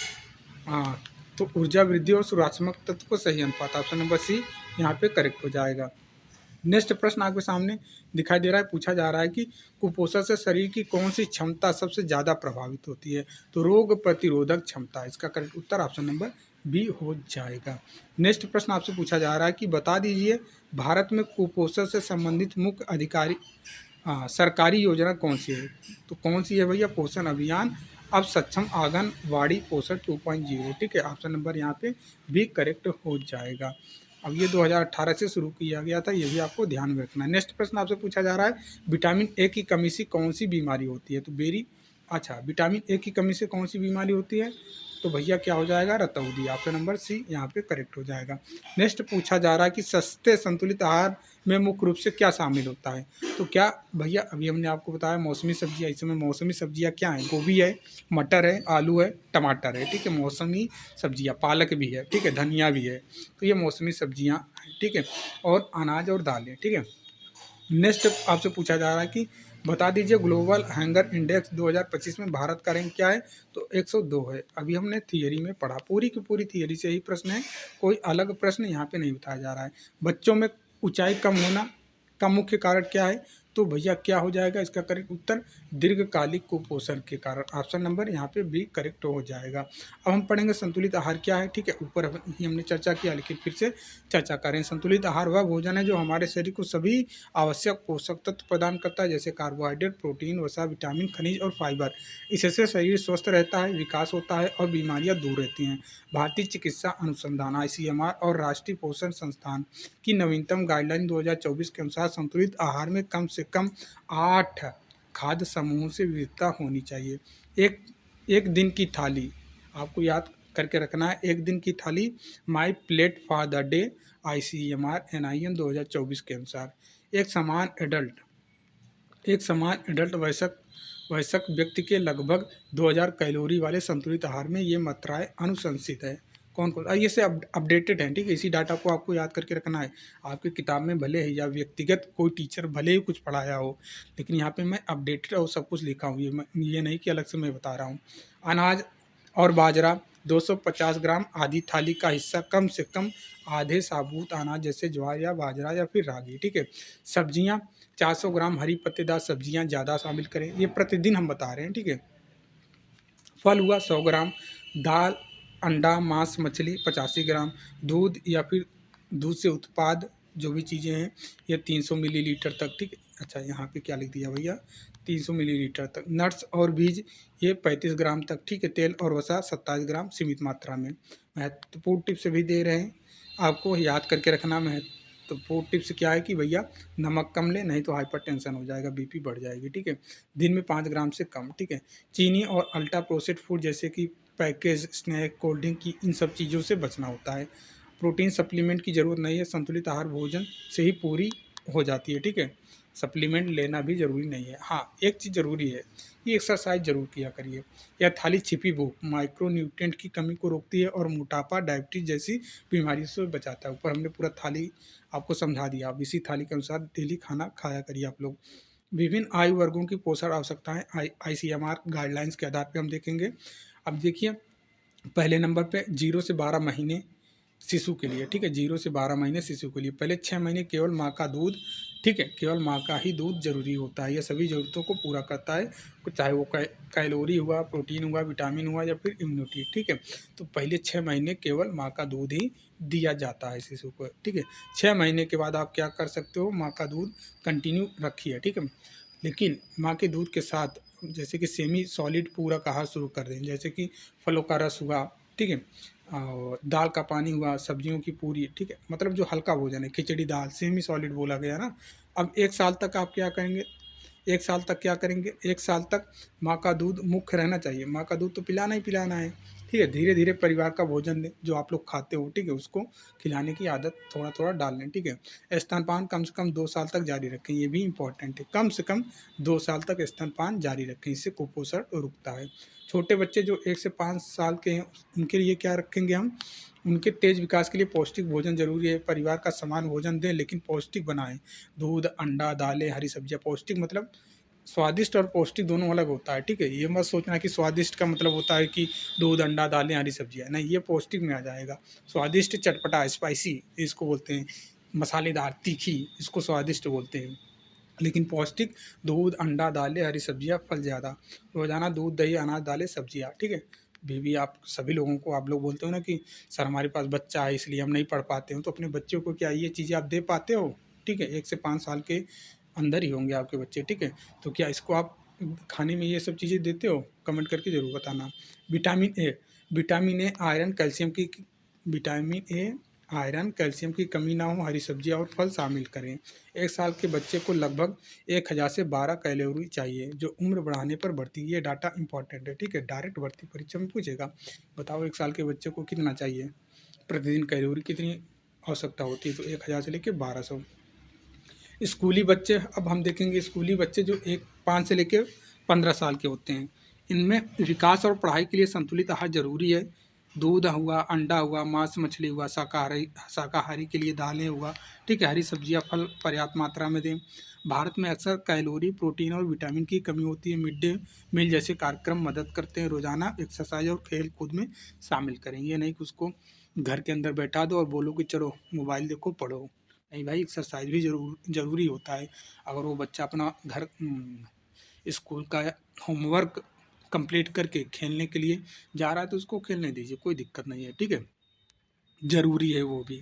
हाँ, तो ऊर्जा वृद्धि और सुरात्मक तत्व को सही अनुपात, ऑप्शन नंबर सी यहाँ पे करेक्ट हो जाएगा। नेक्स्ट प्रश्न आपके सामने दिखाई दे रहा है। पूछा जा रहा है कि कुपोषण से शरीर की कौन सी क्षमता सबसे ज़्यादा प्रभावित होती है? तो रोग प्रतिरोधक क्षमता। इसका करेक्ट उत्तर ऑप्शन नंबर बी हो जाएगा। नेक्स्ट प्रश्न आपसे पूछा जा रहा है कि बता दीजिए भारत में कुपोषण से संबंधित मुख्य अधिकारी सरकारी योजना कौन सी है? तो कौन सी है भैया? पोषण अभियान, अब सक्षम आंगनवाड़ी पोषण 2.0, ठीक है। ऑप्शन नंबर यहाँ पे भी करेक्ट हो जाएगा। अब ये 2018 से शुरू किया गया था, ये भी आपको ध्यान में रखना है। नेक्स्ट प्रश्न आपसे पूछा जा रहा है, विटामिन ए की कमी से कौन सी बीमारी होती है? तो विटामिन ए की कमी से कौन सी बीमारी होती है? तो भैया क्या हो जाएगा? रतौंधी, ऑप्शन नंबर सी यहाँ पे करेक्ट हो जाएगा। नेक्स्ट पूछा जा रहा है कि सस्ते संतुलित आहार में मुख्य रूप से क्या शामिल होता है? तो क्या भैया, अभी हमने आपको बताया मौसमी सब्जियाँ। इस समय मौसमी सब्जियाँ क्या हैं? गोभी है, मटर है, आलू है, टमाटर है, ठीक है। मौसमी सब्जियाँ, पालक भी है, ठीक है, धनिया भी है। तो ये मौसमी सब्जियाँ हैं, ठीक है। और अनाज और दालें, ठीक है। नेक्स्ट आपसे पूछा जा रहा है कि बता दीजिए ग्लोबल हंगर इंडेक्स 2025 में भारत का रैंक क्या है? तो 102 है। अभी हमने थियरी में पढ़ा, पूरी की पूरी थियरी से ही प्रश्न है, कोई अलग प्रश्न यहाँ पे नहीं बताया जा रहा है। बच्चों में ऊंचाई कम होना का मुख्य कारण क्या है? तो भैया क्या हो जाएगा इसका करेक्ट उत्तर? दीर्घकालिक कुपोषण के कारण, ऑप्शन नंबर यहाँ पे भी करेक्ट हो जाएगा। अब हम पढ़ेंगे संतुलित आहार क्या है, ठीक है। ऊपर ही हमने चर्चा किया, लेकिन फिर से चर्चा करें। संतुलित आहार वह भोजन है जो हमारे शरीर को सभी आवश्यक पोषक तत्व प्रदान करता है, जैसे कार्बोहाइड्रेट, प्रोटीन, वसा, विटामिन, खनिज और फाइबर। इससे शरीर स्वस्थ रहता है, विकास होता है और बीमारियां दूर रहती हैं। भारतीय चिकित्सा अनुसंधान (आईसीएमआर) और राष्ट्रीय पोषण संस्थान की नवीनतम गाइडलाइन 2024 के अनुसार संतुलित आहार में कम से कम 8 खाद्य समूहों से विविधता होनी चाहिए। एक एक दिन की थाली, आपको याद करके रखना है, एक दिन की थाली, my plate for the day, ICMR NIM 2024 के अनुसार। एक समान एडल्ट वयस्क वयस्क व्यक्ति के लगभग 2000 कैलोरी वाले संतुलित आहार में ये मात्राएं अनुशंसित है। कौन कौन ये से अपडेटेड हैं, ठीक है। इसी डाटा को आपको याद करके रखना है। आपकी किताब में भले ही या व्यक्तिगत कोई टीचर भले ही कुछ पढ़ाया हो, लेकिन यहाँ पे मैं अपडेटेड और सब कुछ लिखा हूँ। ये नहीं कि अलग से मैं बता रहा हूँ। अनाज और बाजरा 250 ग्राम आधी थाली का हिस्सा, कम से कम आधे साबुत अनाज जैसे ज्वार या बाजरा या फिर रागी, ठीक है। सब्जियां 400 ग्राम हरी पत्तेदार सब्जियां ज़्यादा शामिल करें, ये प्रतिदिन हम बता रहे हैं, ठीक है। फल हुआ 100 ग्राम, दाल, अंडा, मांस, मछली 85 ग्राम, दूध या फिर दूध से उत्पाद जो भी चीज़ें हैं ये 300 मिलीलीटर तक, ठीक है। अच्छा, यहाँ पे क्या लिख दिया भैया? 300 मिलीलीटर तक। नट्स और बीज ये 35 ग्राम तक, ठीक है। तेल और वसा 27 ग्राम सीमित मात्रा में। महत्वपूर्ण टिप्स भी दे रहे हैं, आपको याद करके रखना। महत्वपूर्ण टिप्स क्या है कि भैया नमक कम लें, नहीं तो हाइपरटेंशन हो जाएगा, बीपी बढ़ जाएगी, ठीक है। दिन में 5 ग्राम से कम, ठीक है। चीनी और अल्ट्रा प्रोसेस्ड फूड जैसे कि पैकेज, स्नैक, कोल्ड ड्रिंक की इन सब चीज़ों से बचना होता है। प्रोटीन सप्लीमेंट की ज़रूरत नहीं है, संतुलित आहार भोजन से ही पूरी हो जाती है, ठीक है। सप्लीमेंट लेना भी ज़रूरी नहीं है। हाँ, एक चीज़ ज़रूरी है कि एक्सरसाइज ज़रूर किया करिए। यह थाली छिपी भूख माइक्रोन्यूट्रिएंट की कमी को रोकती है और मोटापा, डायबिटीज़ जैसी बीमारियों से बचाता है। ऊपर हमने पूरा थाली आपको समझा दिया। अब इसी थाली के अनुसार डेली खाना खाया करिए आप लोग। विभिन्न आयु वर्गों की पोषण आवश्यकताएं आईसीएमआर गाइडलाइंस के आधार पर हम देखेंगे। अब देखिए, पहले नंबर पे 0 से 12 महीने शिशु के लिए, ठीक है। 0 से 12 महीने शिशु के लिए पहले 6 महीने केवल माँ का दूध, ठीक है। केवल माँ का ही दूध जरूरी होता है, यह सभी ज़रूरतों को पूरा करता है, चाहे वो कैलोरी हुआ, प्रोटीन हुआ, विटामिन हुआ या फिर इम्यूनिटी, ठीक है। तो पहले 6 महीने केवल माँ का दूध ही दिया जाता है शिशु को, ठीक है। 6 महीने के बाद आप क्या कर सकते हो? माँ का दूध कंटिन्यू रखिए, ठीक है। लेकिन माँ के दूध के साथ जैसे कि सेमी सॉलिड पूरक आहार शुरू कर दें, जैसे कि फलों का रस हुआ, ठीक है। और दाल का पानी हुआ, सब्जियों की पूरी, ठीक है, मतलब जो हल्का भोजन है, खिचड़ी दाल, सेमी सॉलिड बोला गया ना। अब 1 साल तक आप क्या करेंगे, 1 साल तक क्या करेंगे, 1 साल तक माँ का दूध मुख्य रहना चाहिए। माँ का दूध तो पिलाना ही पिलाना है, ठीक है। धीरे-धीरे परिवार का भोजन दें, जो आप लोग खाते हो, ठीक है, उसको खिलाने की आदत थोड़ा-थोड़ा डाल लें, ठीक है। स्तनपान कम से कम 2 साल तक जारी रखें, ये भी इम्पोर्टेंट है। कम से कम 2 साल तक स्तनपान जारी रखें, इससे कुपोषण रुकता है। छोटे बच्चे जो 1 से 5 साल के हैं, उनके लिए क्या रखेंगे हम, उनके तेज विकास के लिए पौष्टिक भोजन ज़रूरी है। परिवार का समान भोजन दें, लेकिन पौष्टिक बनाएँ। दूध, अंडा, दालें, हरी सब्जियाँ, पौष्टिक मतलब स्वादिष्ट और पौष्टिक दोनों अलग होता है, ठीक है। ये मत सोचना कि स्वादिष्ट का मतलब होता है कि दूध, अंडा, दालें, हरी सब्जियाँ, नहीं, ये पौष्टिक में आ जाएगा। स्वादिष्ट चटपटा, स्पाइसी इसको बोलते हैं, मसालेदार, तीखी इसको स्वादिष्ट बोलते हैं। लेकिन पौष्टिक दूध, अंडा, दालें, हरी सब्जियाँ, फल ज़्यादा। रोज़ाना दूध, दही, अनाज, दालें, सब्जियाँ, ठीक है। भी आप सभी लोगों को आप लोग बोलते हो ना कि सर हमारे पास बच्चा है इसलिए हम नहीं पढ़ पाते हो, तो अपने बच्चों को क्या ये चीज़ें आप दे पाते हो? ठीक है, 1 से 5 साल के अंदर ही होंगे आपके बच्चे, ठीक है। तो क्या इसको आप खाने में ये सब चीज़ें देते हो? कमेंट करके ज़रूर बताना। Vitamin A, vitamin A, iron, calcium की विटामिन ए, आयरन, कैल्शियम की कमी ना हो, हरी सब्जियाँ और फल शामिल करें। 1 साल के बच्चे को लगभग 1000 से 12 कैलोरी चाहिए, जो उम्र बढ़ाने पर बढ़ती है। ये डाटा इंपॉर्टेंट है, ठीक है, डायरेक्ट भर्ती परीक्षा में पूछेगा। बताओ 1 साल के बच्चे को कितना चाहिए? प्रतिदिन कैलोरी कितनी आवश्यकता होती है? तो 1000 से लेके 1200। स्कूली बच्चे, अब हम देखेंगे स्कूली बच्चे जो 5 से लेके 15 साल के होते हैं। इनमें विकास और पढ़ाई के लिए संतुलित आहार ज़रूरी है। दूध हुआ, अंडा हुआ, मांस मछली हुआ, शाकाहारी शाकाहारी के लिए दालें हुआ, ठीक है, हरी सब्जियां, फल पर्याप्त मात्रा में दें। भारत में अक्सर कैलोरी, प्रोटीन और विटामिन की कमी होती है। मिड डे मील जैसे कार्यक्रम मदद करते हैं। रोज़ाना एक्सरसाइज और खेल कूद में शामिल करें। ये नहीं कि उसको घर के अंदर बैठा दो और बोलो कि चलो मोबाइल देखो, पढ़ो। नहीं भाई, एक्सरसाइज भी ज़रूरी होता है। अगर वो बच्चा अपना घर स्कूल का होमवर्क कंप्लीट करके खेलने के लिए जा रहा है तो उसको खेलने दीजिए, कोई दिक्कत नहीं है, ठीक है। ज़रूरी है वो भी।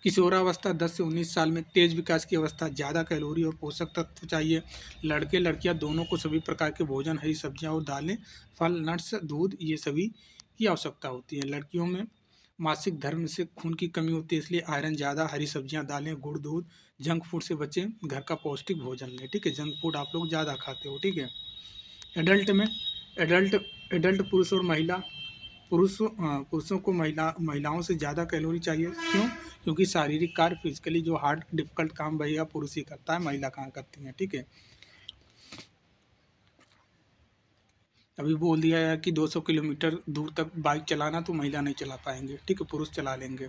किशोरावस्था 10 से 19 साल में तेज विकास की अवस्था, ज़्यादा कैलोरी और पोषक तत्व चाहिए। लड़के लड़कियां दोनों को सभी प्रकार के भोजन, हरी सब्जियां और दालें, फल, नट्स, दूध, ये सभी की आवश्यकता होती है। लड़कियों में मासिक धर्म से खून की कमी होती है, इसलिए आयरन ज़्यादा, हरी सब्जियां, दालें, गुड़, दूध। जंक फूड से बचें, घर का पौष्टिक भोजन लें, ठीक है। जंक फूड आप लोग ज़्यादा खाते हो, ठीक है। एडल्ट में एडल्ट एडल्ट पुरुष और महिला, पुरुषों को महिलाओं से ज़्यादा कैलोरी चाहिए। क्यों? क्योंकि शारीरिक कार्य, फिजिकली जो हार्ड डिफिकल्ट काम भैया पुरुष ही करता है, महिला कहाँ करती हैं, ठीक है। अभी बोल दिया है कि 200 किलोमीटर दूर तक बाइक चलाना तो महिला नहीं चला पाएंगे, ठीक है, पुरुष चला लेंगे।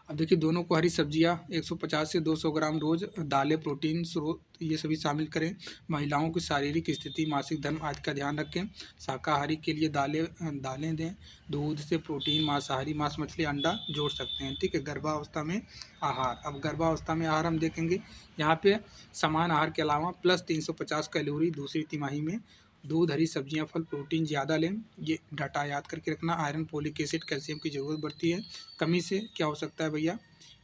अब देखिए, दोनों को हरी सब्जियां 150 से 200 ग्राम रोज, दालें, प्रोटीन स्रोत, ये सभी शामिल करें। महिलाओं की शारीरिक स्थिति, मासिक धर्म आदि का ध्यान रखें। शाकाहारी के लिए दालें दें। दूध से प्रोटीन, मांसाहारी मांस, मछली, अंडा जोड़ सकते हैं, ठीक है। गर्भावस्था में आहार, अब गर्भावस्था में आहार हम देखेंगे। यहाँ पे समान आहार के अलावा प्लस 350 कैलोरी दूसरी तिमाही में। दूध, हरी सब्जियां, फल, प्रोटीन ज़्यादा लें। ये डाटा याद करके रखना। आयरन, फोलिक एसिड, कैल्शियम की ज़रूरत बढ़ती है। कमी से क्या हो सकता है भैया,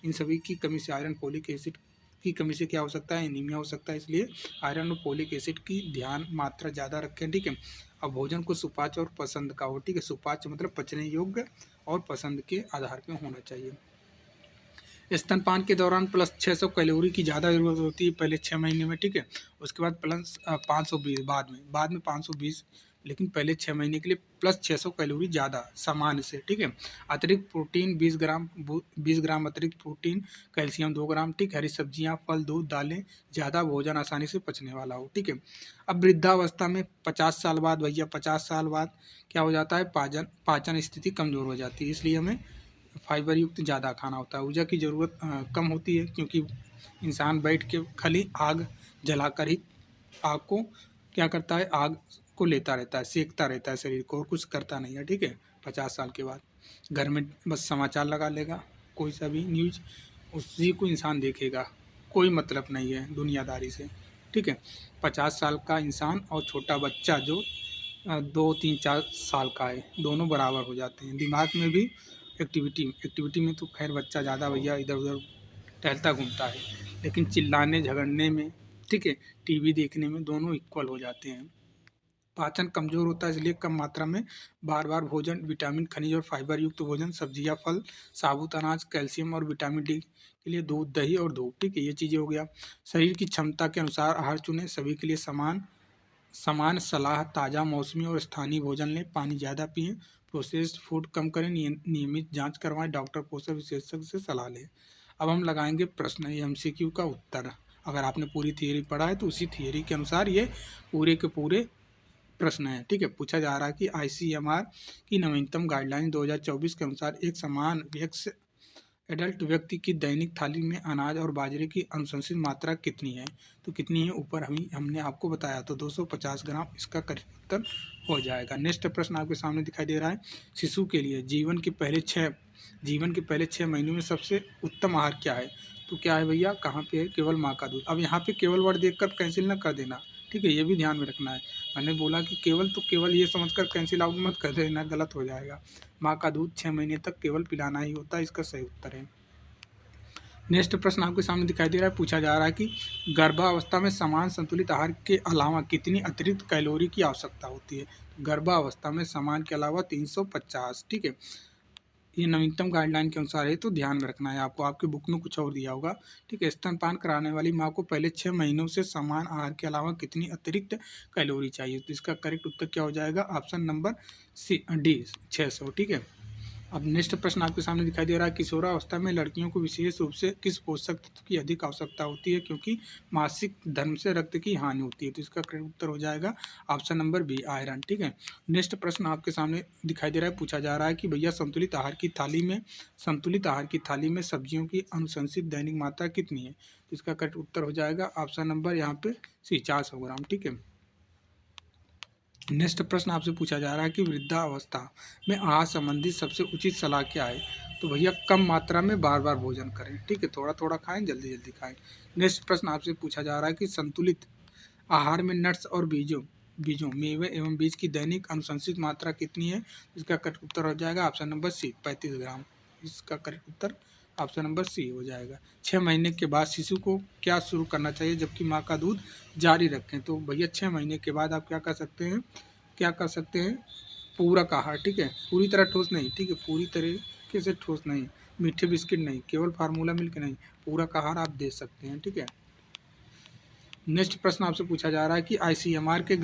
इन सभी की कमी से, आयरन, फोलिक एसिड की कमी से क्या हो सकता है, एनीमिया हो सकता है। इसलिए आयरन और फोलिक एसिड की ध्यान मात्रा ज़्यादा रखें, ठीक है। अब भोजन को सुपाच्य और पसंद का हो, ठीक है। सुपाच्य मतलब पचने योग्य और पसंद के आधार पर होना चाहिए। स्तनपान के दौरान प्लस 600 कैलोरी की ज़्यादा ज़रूरत होती है पहले 6 महीने में, ठीक है। उसके बाद प्लस 520 बाद में 520, लेकिन पहले 6 महीने के लिए प्लस 600 कैलोरी ज़्यादा सामान्य से, ठीक है। अतिरिक्त प्रोटीन 20 ग्राम अतिरिक्त प्रोटीन, कैल्शियम 2 ग्राम, ठीक। हरी सब्जियां, फल, दूध, दालें, ज़्यादा भोजन आसानी से पचने वाला हो, ठीक है। अब वृद्धावस्था में 50 साल बाद भैया, 50 साल बाद क्या हो जाता है, पाचन स्थिति कमज़ोर हो जाती है। इसलिए हमें फाइबर युक्त ज़्यादा खाना होता है। ऊर्जा की ज़रूरत कम होती है, क्योंकि इंसान बैठ के खाली आग जलाकर ही आग को क्या करता है, आग को लेता रहता है, सेकता रहता है शरीर को, और कुछ करता नहीं है, ठीक है। 50 साल के बाद घर में बस समाचार लगा लेगा, कोई सा भी न्यूज़, उसी को इंसान देखेगा, कोई मतलब नहीं है दुनियादारी से, ठीक है। 50 साल का इंसान और छोटा बच्चा जो 2, 3, 4 साल का है, दोनों बराबर हो जाते हैं। दिमाग में भी एक्टिविटी में तो खैर बच्चा ज़्यादा भैया इधर उधर टहलता घूमता है, लेकिन चिल्लाने झगड़ने में, ठीक है, टीवी देखने में दोनों इक्वल हो जाते हैं। पाचन कमजोर होता है, इसलिए कम मात्रा में बार बार भोजन, विटामिन, खनिज और फाइबर युक्त भोजन, सब्जियां, फल, साबुत अनाज, कैल्शियम और विटामिन डी के लिए दूध, दही और धूप। ठीक है, ये चीजें हो गया। शरीर की क्षमता के अनुसार आहार चुनें, सभी के लिए समान समान सलाह, ताज़ा, मौसमी और स्थानीय भोजन लें, पानी ज़्यादा पिएं, प्रोसेस्ड फूड कम करें, नियमित जांच करवाएं, डॉक्टर, पोषण विशेषज्ञ से सलाह लें। अब हम लगाएंगे प्रश्न, ये एमसीक्यू का उत्तर। अगर आपने पूरी थियरी पढ़ा है तो उसी थियरी के अनुसार ये पूरे के पूरे प्रश्न है। ठीक है, पूछा जा रहा है कि आईसीएमआर की नवीनतम गाइडलाइन 2024 के अनुसार एक समान वयस्क एडल्ट व्यक्ति की दैनिक थाली में अनाज और बाजरे की अनुशंसित मात्रा कितनी है? तो कितनी है ऊपर हमने आपको बताया, तो 250 ग्राम इसका करेक्ट उत्तर हो जाएगा। नेक्स्ट प्रश्न आपके सामने दिखाई दे रहा है, शिशु के लिए जीवन के पहले 6 महीनों में सबसे उत्तम आहार क्या है? तो क्या है भैया, कहाँ पे है? केवल माँ का दूध। अब यहाँ पे केवल वर्ड देखकर कैंसिल ना कर देना, ठीक है, ये भी ध्यान में रखना है। मैंने बोला कि केवल, तो केवल ये समझकर कैंसिल आउट मत कर देना, गलत हो जाएगा। माँ का दूध 6 महीने तक केवल पिलाना ही होता है, इसका सही उत्तर है। नेक्स्ट प्रश्न आपके सामने दिखाई दे रहा है, पूछा जा रहा है कि गर्भावस्था में समान संतुलित आहार के अलावा कितनी अतिरिक्त कैलोरी की आवश्यकता होती है? गर्भावस्था में समान के अलावा 350। ठीक है, ये नवीनतम गाइडलाइन के अनुसार है, तो ध्यान में रखना है आपको। आपके बुक में कुछ और दिया होगा। ठीक है, स्तनपान कराने वाली माँ को पहले 6 महीनों से समान आहार के अलावा कितनी अतिरिक्त कैलोरी चाहिए? तो इसका करेक्ट उत्तर क्या हो जाएगा? Option number C, D, 600। ठीक है, अब नेक्स्ट प्रश्न आपके सामने दिखाई दे रहा है, किशोरावस्था में लड़कियों को विशेष रूप से किस पोषक तत्व की अधिक आवश्यकता होती है, क्योंकि मासिक धर्म से रक्त की हानि होती है? तो इसका करेक्ट उत्तर हो जाएगा ऑप्शन नंबर बी, आयरन। ठीक है, नेक्स्ट प्रश्न आपके सामने दिखाई दे रहा है, पूछा जा रहा है कि भैया संतुलित आहार की थाली में सब्जियों की अनुशंसित दैनिक मात्रा कितनी है? तो इसका करेक्ट उत्तर हो जाएगा ऑप्शन नंबर यहाँ पे सी, 400 ग्राम। ठीक है, नेक्स्ट प्रश्न आपसे पूछा जा रहा है कि वृद्धावस्था में आहार संबंधी सबसे उचित सलाह क्या है? तो भैया कम मात्रा में बार बार भोजन करें। ठीक है, थोड़ा थोड़ा खाएं, जल्दी जल्दी खाएं। नेक्स्ट प्रश्न आपसे पूछा जा रहा है कि संतुलित आहार में नट्स और बीजों बीजों मेवे एवं बीज की दैनिक अनुशंसित मात्रा कितनी है? इसका करेक्ट उत्तर हो जाएगा ऑप्शन नंबर सी, 35 ग्राम। इसका करेक्ट उत्तर ऑप्शन नंबर सी हो जाएगा। 6 महीने के बाद शिशु को क्या शुरू करना चाहिए जबकि माँ का दूध जारी रखें? तो भैया 6 महीने के बाद आप क्या कर सकते हैं? पूरक आहार। ठीक है, पूरी तरह ठोस नहीं। ठीक है, पूरी तरीके से ठोस नहीं, मीठे बिस्किट नहीं, केवल फार्मूला मिल्क नहीं, पूरक आहार आप दे सकते हैं। ठीक है, नेक्स्ट प्रश्न आपसे पूछा जा रहा है कि आईसीएमआर के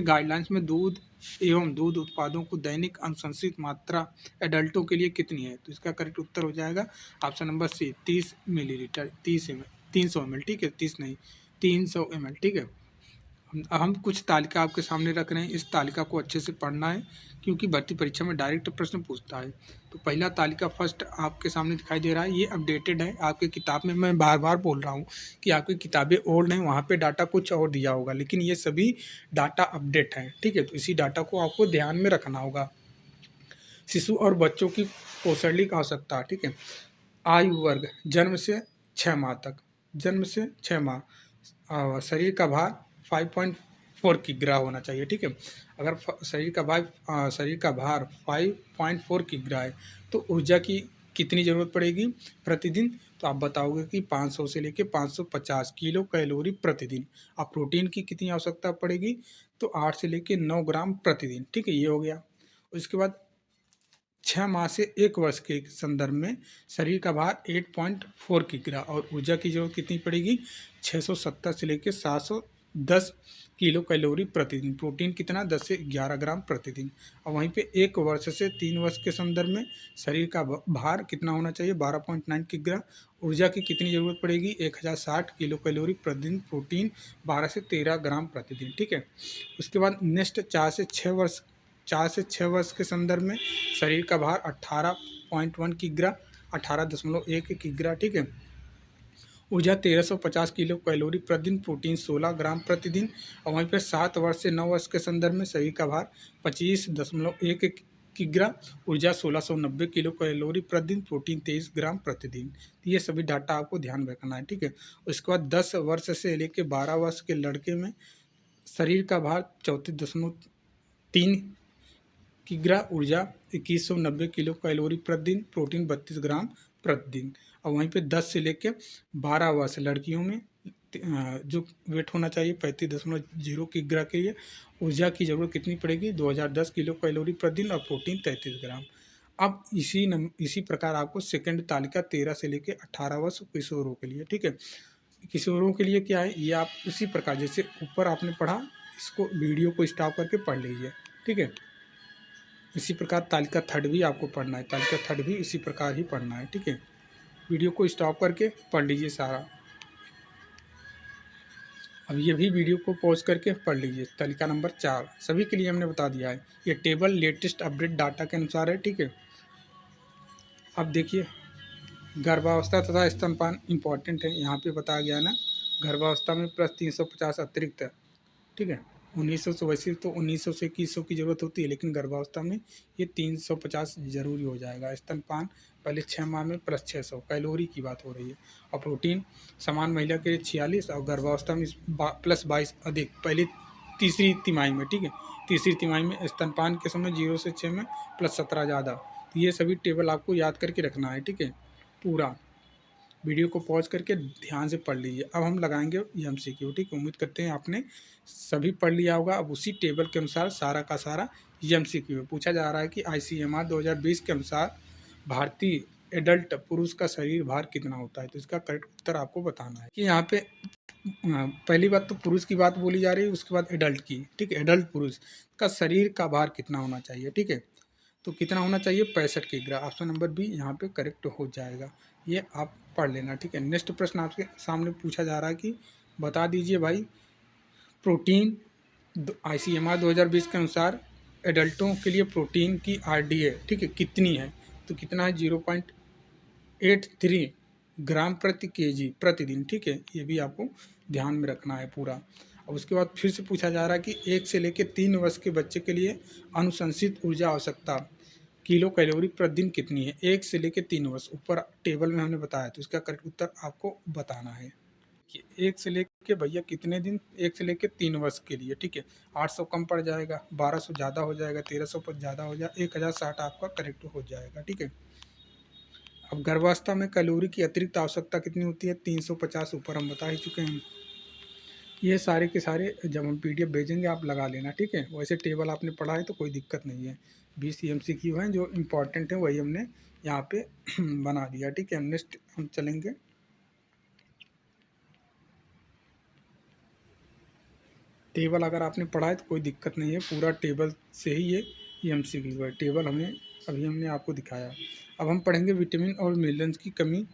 गाइडलाइंस में दूध एवं दूध उत्पादों को दैनिक अनुशंसित मात्रा एडल्टों के लिए कितनी है? तो इसका करेक्ट उत्तर हो जाएगा option number C, 30 millilitre, 300 ml। ठीक है, 30 नहीं, 300 ml। ठीक है, हम कुछ तालिका आपके सामने रख रहे हैं, इस तालिका को अच्छे से पढ़ना है क्योंकि भर्ती परीक्षा में डायरेक्ट प्रश्न पूछता है। तो पहला तालिका फर्स्ट आपके सामने दिखाई दे रहा है, ये अपडेटेड है आपके किताब में। मैं बार बार बोल रहा हूँ कि आपकी किताबें ओल्ड हैं, वहाँ पे डाटा कुछ और दिया होगा, लेकिन ये सभी डाटा अपडेट हैं। ठीक है, तो इसी डाटा को आपको ध्यान में रखना होगा। शिशु और बच्चों की पोषणिक आवश्यकता। ठीक है, आयु वर्ग जन्म से 6 माह तक, शरीर का भार 5.4 किग्रा होना चाहिए। ठीक है, अगर शरीर का भार 5.4 किग्रा है तो ऊर्जा की कितनी ज़रूरत पड़ेगी प्रतिदिन? तो आप बताओगे कि 500 से लेके 550 किलो कैलोरी प्रतिदिन। अब प्रोटीन की कितनी आवश्यकता पड़ेगी? तो 8 से लेके 9 ग्राम प्रतिदिन। ठीक है, ये हो गया। उसके बाद 6 माह से 1 वर्ष के संदर्भ में शरीर का भार 8.4 किग्रा और ऊर्जा की जरूरत कितनी पड़ेगी? 670 से लेकर 710 किलो कैलोरी प्रतिदिन। प्रोटीन कितना? 10 से 11 ग्राम प्रतिदिन। और वहीं पे 1 वर्ष से 3 वर्ष के संदर्भ में शरीर का भार कितना होना चाहिए? 12.9 किग्रा। ऊर्जा की कितनी ज़रूरत पड़ेगी? 1060 किलो कैलोरी प्रतिदिन। प्रोटीन 12 से 13 ग्राम प्रतिदिन। ठीक है, उसके बाद नेक्स्ट 4 से 6 वर्ष के संदर्भ में शरीर का भार 18.1 किग्रा, 18.1 किग्रा। ठीक है, ऊर्जा 1350 किलो कैलोरी प्रतिदिन। प्रोटीन 16 ग्राम प्रतिदिन। और वहीं पर 7 वर्ष से 9 वर्ष के संदर्भ में शरीर का भार 25.1 किग्रा, ऊर्जा 1690 किलो कैलोरी प्रतिदिन। प्रोटीन 23 ग्राम प्रतिदिन। तो ये सभी डाटा आपको ध्यान रखना है। ठीक है, उसके बाद 10 वर्ष से लेकर 12 वर्ष के लड़के में शरीर का भार 34.3 किग्रा, ऊर्जा 2190 किलो कैलोरी प्रतिदिन। प्रोटीन 32 ग्राम प्रतिदिन। और वहीं पे 10 से लेकर 12 वर्ष लड़कियों में जो वेट होना चाहिए 35.0 किग्रा के लिए। ऊर्जा की ज़रूरत कितनी पड़ेगी 2010 किलो कैलोरी प्रतिदिन और प्रोटीन 33 ग्राम। अब इसी प्रकार आपको सेकंड तालिका 13 से लेकर 18 वर्ष किशोरों के लिए, ठीक है। किशोरों के लिए क्या है, ये आप इसी प्रकार जैसे ऊपर आपने पढ़ा, इसको वीडियो को स्टॉप करके पढ़ लीजिए, ठीक है। इसी प्रकार तालिका थर्ड भी आपको पढ़ना है, तालिका थर्ड भी इसी प्रकार ही पढ़ना है, ठीक है। वीडियो को स्टॉप करके पढ़ लीजिए सारा। अब ये भी वीडियो को पॉज करके पढ़ लीजिए। तालिका नंबर 4 सभी के लिए हमने बता दिया है। ये टेबल लेटेस्ट अपडेट डाटा के अनुसार है, ठीक है। अब देखिए गर्भावस्था तथा स्तनपान इम्पॉर्टेंट है, यहाँ पे बताया गया है ना। गर्भावस्था में प्लस 350 अतिरिक्त है, ठीक है। 1900 से वैसे तो 1900 से 2100 की ज़रूरत होती है, लेकिन गर्भावस्था में ये 350 जरूरी हो जाएगा। स्तनपान पहले 6 माह में प्लस 600। कैलोरी की बात हो रही है। और प्रोटीन समान महिला के लिए 46 और गर्भावस्था में प्लस 22 अधिक पहले तीसरी तिमाही में, ठीक है। तीसरी तिमाही में स्तनपान के समय 0 से 6 में प्लस 17 ज़्यादा। तो ये सभी टेबल आपको याद करके रखना है, ठीक है। पूरा वीडियो को पॉज करके ध्यान से पढ़ लीजिए। अब हम लगाएंगे एमसीक्यू, ठीक है। उम्मीद करते हैं आपने सभी पढ़ लिया होगा। अब उसी टेबल के अनुसार सारा का सारा एमसीक्यू पूछा जा रहा है कि आईसीएमआर 2020 के अनुसार भारतीय एडल्ट पुरुष का शरीर भार कितना होता है। तो इसका करेक्ट उत्तर आपको बताना है कि यहाँ पे पहली बात तो पुरुष की बात बोली जा रही है, उसके बाद एडल्ट की, ठीक है। एडल्ट पुरुष का शरीर का भार कितना होना चाहिए, ठीक है। तो कितना होना चाहिए 65 किग्रा। ऑप्शन नंबर बी यहाँ पे करेक्ट हो जाएगा। ये आप पढ़ लेना, ठीक है। नेक्स्ट प्रश्न आपके सामने पूछा जा रहा है कि बता दीजिए भाई प्रोटीन आईसीएमआर 2020 के अनुसार एडल्टों के लिए प्रोटीन की आरडीए, ठीक है, कितनी है। तो कितना है 0.83 ग्राम प्रति केजी प्रतिदिन, ठीक है। ये भी आपको ध्यान में रखना है पूरा। और उसके बाद फिर से पूछा जा रहा है कि 1 से लेकर 3 वर्ष के बच्चे के लिए अनुशंसित ऊर्जा आवश्यकता किलो कैलोरी प्रतिदिन कितनी है। 1 से लेकर 3 वर्ष ऊपर टेबल में हमने बताया, तो इसका करेक्ट उत्तर आपको बताना है कि 1 से लेकर भैया कितने दिन, 1 से लेकर 3 वर्ष के लिए, ठीक है। 800 कम पड़ जाएगा, 1200 ज़्यादा हो जाएगा, 1300 पर ज़्यादा हो जाएगा, 1060 आपका करेक्ट हो जाएगा, ठीक है। अब गर्भावस्था में कैलोरी की अतिरिक्त आवश्यकता कितनी होती है 350 ऊपर हम बता ही चुके हैं। ये सारे के सारे जब हम पीडीएफ भेजेंगे आप लगा लेना, ठीक है। वैसे टेबल आपने पढ़ा है तो कोई दिक्कत नहीं है। 20 एमसीक्यू हैं जो इम्पोर्टेंट है, वही हमने यहाँ पे बना दिया, ठीक है। नेक्स्ट हम चलेंगे। टेबल अगर आपने पढ़ा है तो कोई दिक्कत नहीं है, पूरा टेबल से ही ये एमसीक्यू है। टेबल हमने आपको दिखाया। अब हम पढ़ेंगे विटामिन और मिनरल्स की कमी।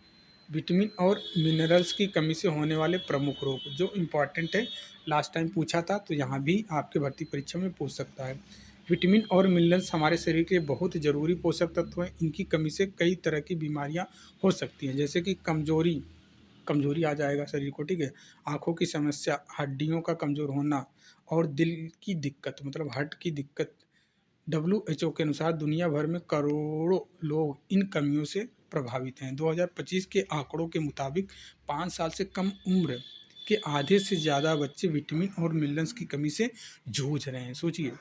विटामिन और मिनरल्स की कमी से होने वाले प्रमुख रोग जो इम्पॉर्टेंट है, लास्ट टाइम पूछा था तो यहाँ भी आपके भर्ती परीक्षा में पूछ सकता है। विटामिन और मिनरल्स हमारे शरीर के लिए बहुत ज़रूरी पोषक तत्व हैं। इनकी कमी से कई तरह की बीमारियाँ हो सकती हैं, जैसे कि कमजोरी आ जाएगा शरीर को, ठीक है। आँखों की समस्या, हड्डियों का कमज़ोर होना और दिल की दिक्कत मतलब हार्ट की दिक्कत। WHO के अनुसार दुनिया भर में करोड़ों लोग इन कमियों से प्रभावित हैं। 2025 के आंकड़ों के मुताबिक 5 साल से कम उम्र के आधे से ज़्यादा बच्चे विटामिन और मिनरल्स की कमी से जूझ रहे हैं। सोचिए,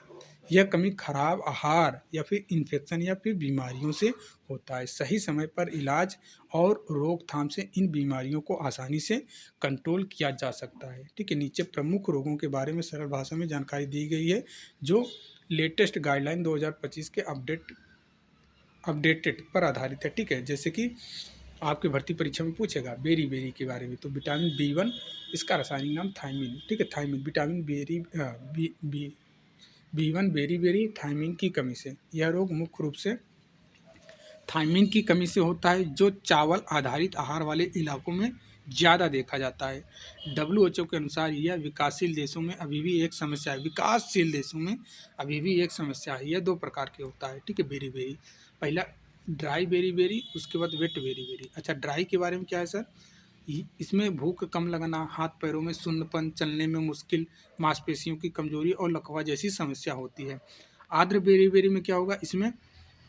यह कमी खराब आहार या फिर इन्फेक्शन या फिर बीमारियों से होता है। सही समय पर इलाज और रोकथाम से इन बीमारियों को आसानी से कंट्रोल किया जा सकता है, ठीक है। नीचे प्रमुख रोगों के बारे में सरल भाषा में जानकारी दी गई है जो लेटेस्ट गाइडलाइन 2025 के अपडेटेड पर आधारित है, ठीक है। जैसे कि आपकी भर्ती परीक्षा में पूछेगा बेरी के बारे में, तो विटामिन B1 इसका रासायनिक नाम थायमिन, ठीक है। Thiamine vitamin B1 berry thiamine की कमी से, यह रोग मुख्य रूप से थायमिन की कमी से होता है जो चावल आधारित आहार वाले इलाकों में ज़्यादा देखा जाता है। WHO के अनुसार यह विकासशील देशों में अभी भी एक समस्या है। विकासशील देशों में अभी भी एक समस्या है। यह 2 प्रकार के होता है, ठीक है। बेरी पहला ड्राई बेरी, उसके बाद वेट बेरी। अच्छा, ड्राई के बारे में क्या है सर, इसमें भूख कम लगना, हाथ पैरों में सुन्नपन, चलने में मुश्किल, मांसपेशियों की कमजोरी और लकवा जैसी समस्या होती है। आर्द्र बेरी में क्या होगा, इसमें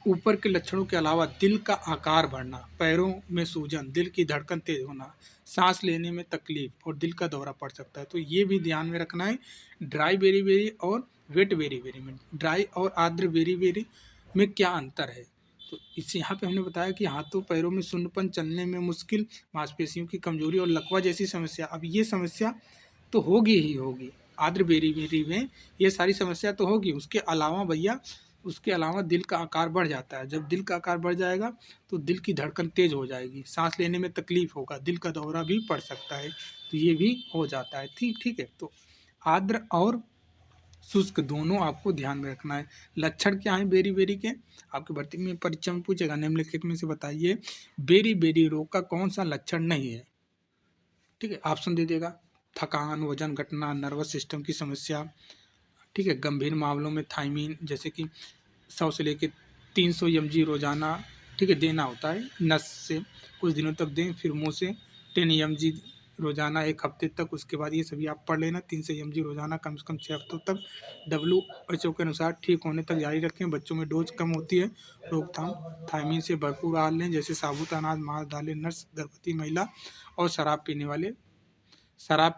ऊपर के लक्षणों के अलावा दिल का आकार बढ़ना, पैरों में सूजन, दिल की धड़कन तेज होना, सांस लेने में तकलीफ और दिल का दौरा पड़ सकता है। तो ये भी ध्यान में रखना है ड्राई बेरी और वेट बेरी में। ड्राई और आर्द्र बेरी में क्या अंतर है। तो इस यहाँ पे हमने बताया कि हाथों पैरों में शून्यपन, चलने में मुश्किल, मांसपेशियों की कमजोरी और लकवा जैसी समस्या। अब ये समस्या तो होगी ही होगी, आर्द्र बेरी में ये सारी समस्या तो होगी। उसके अलावा भैया, उसके अलावा दिल का आकार बढ़ जाता है। जब दिल का आकार बढ़ जाएगा तो दिल की धड़कन तेज हो जाएगी, सांस लेने में तकलीफ होगा, दिल का दौरा भी पड़ सकता है, तो ये भी हो जाता है। ठीक है। तो आर्द्र और शुष्क दोनों आपको ध्यान में रखना है। लक्षण क्या है बेरी बेरी के? आपकी भर्ती में परीक्षा में पूछेगा, निम्नलिखित में से बताइए बेरी बेरी रोग का कौन सा लक्षण नहीं है। ठीक है, ऑप्शन दे देगा, थकान, वजन घटना, नर्वस सिस्टम की समस्या। ठीक है, गंभीर मामलों में थायमीन जैसे कि 100 से लेकर 300 mg रोजाना, ठीक है, देना होता है नस से, कुछ दिनों तक दें, फिर मुंह से 10 mg रोजाना 1 हफ्ते तक। उसके बाद ये सभी आप पढ़ लेना, 300 mg रोजाना कम से कम 6 हफ्तों तक WHO के अनुसार ठीक होने तक जारी रखें। बच्चों में डोज कम होती है। रोकथाम, थायमीन से भरपूर आहार लें, जैसे साबुत अनाज, मांस, दालें, नट्स, गर्भवती महिला और शराब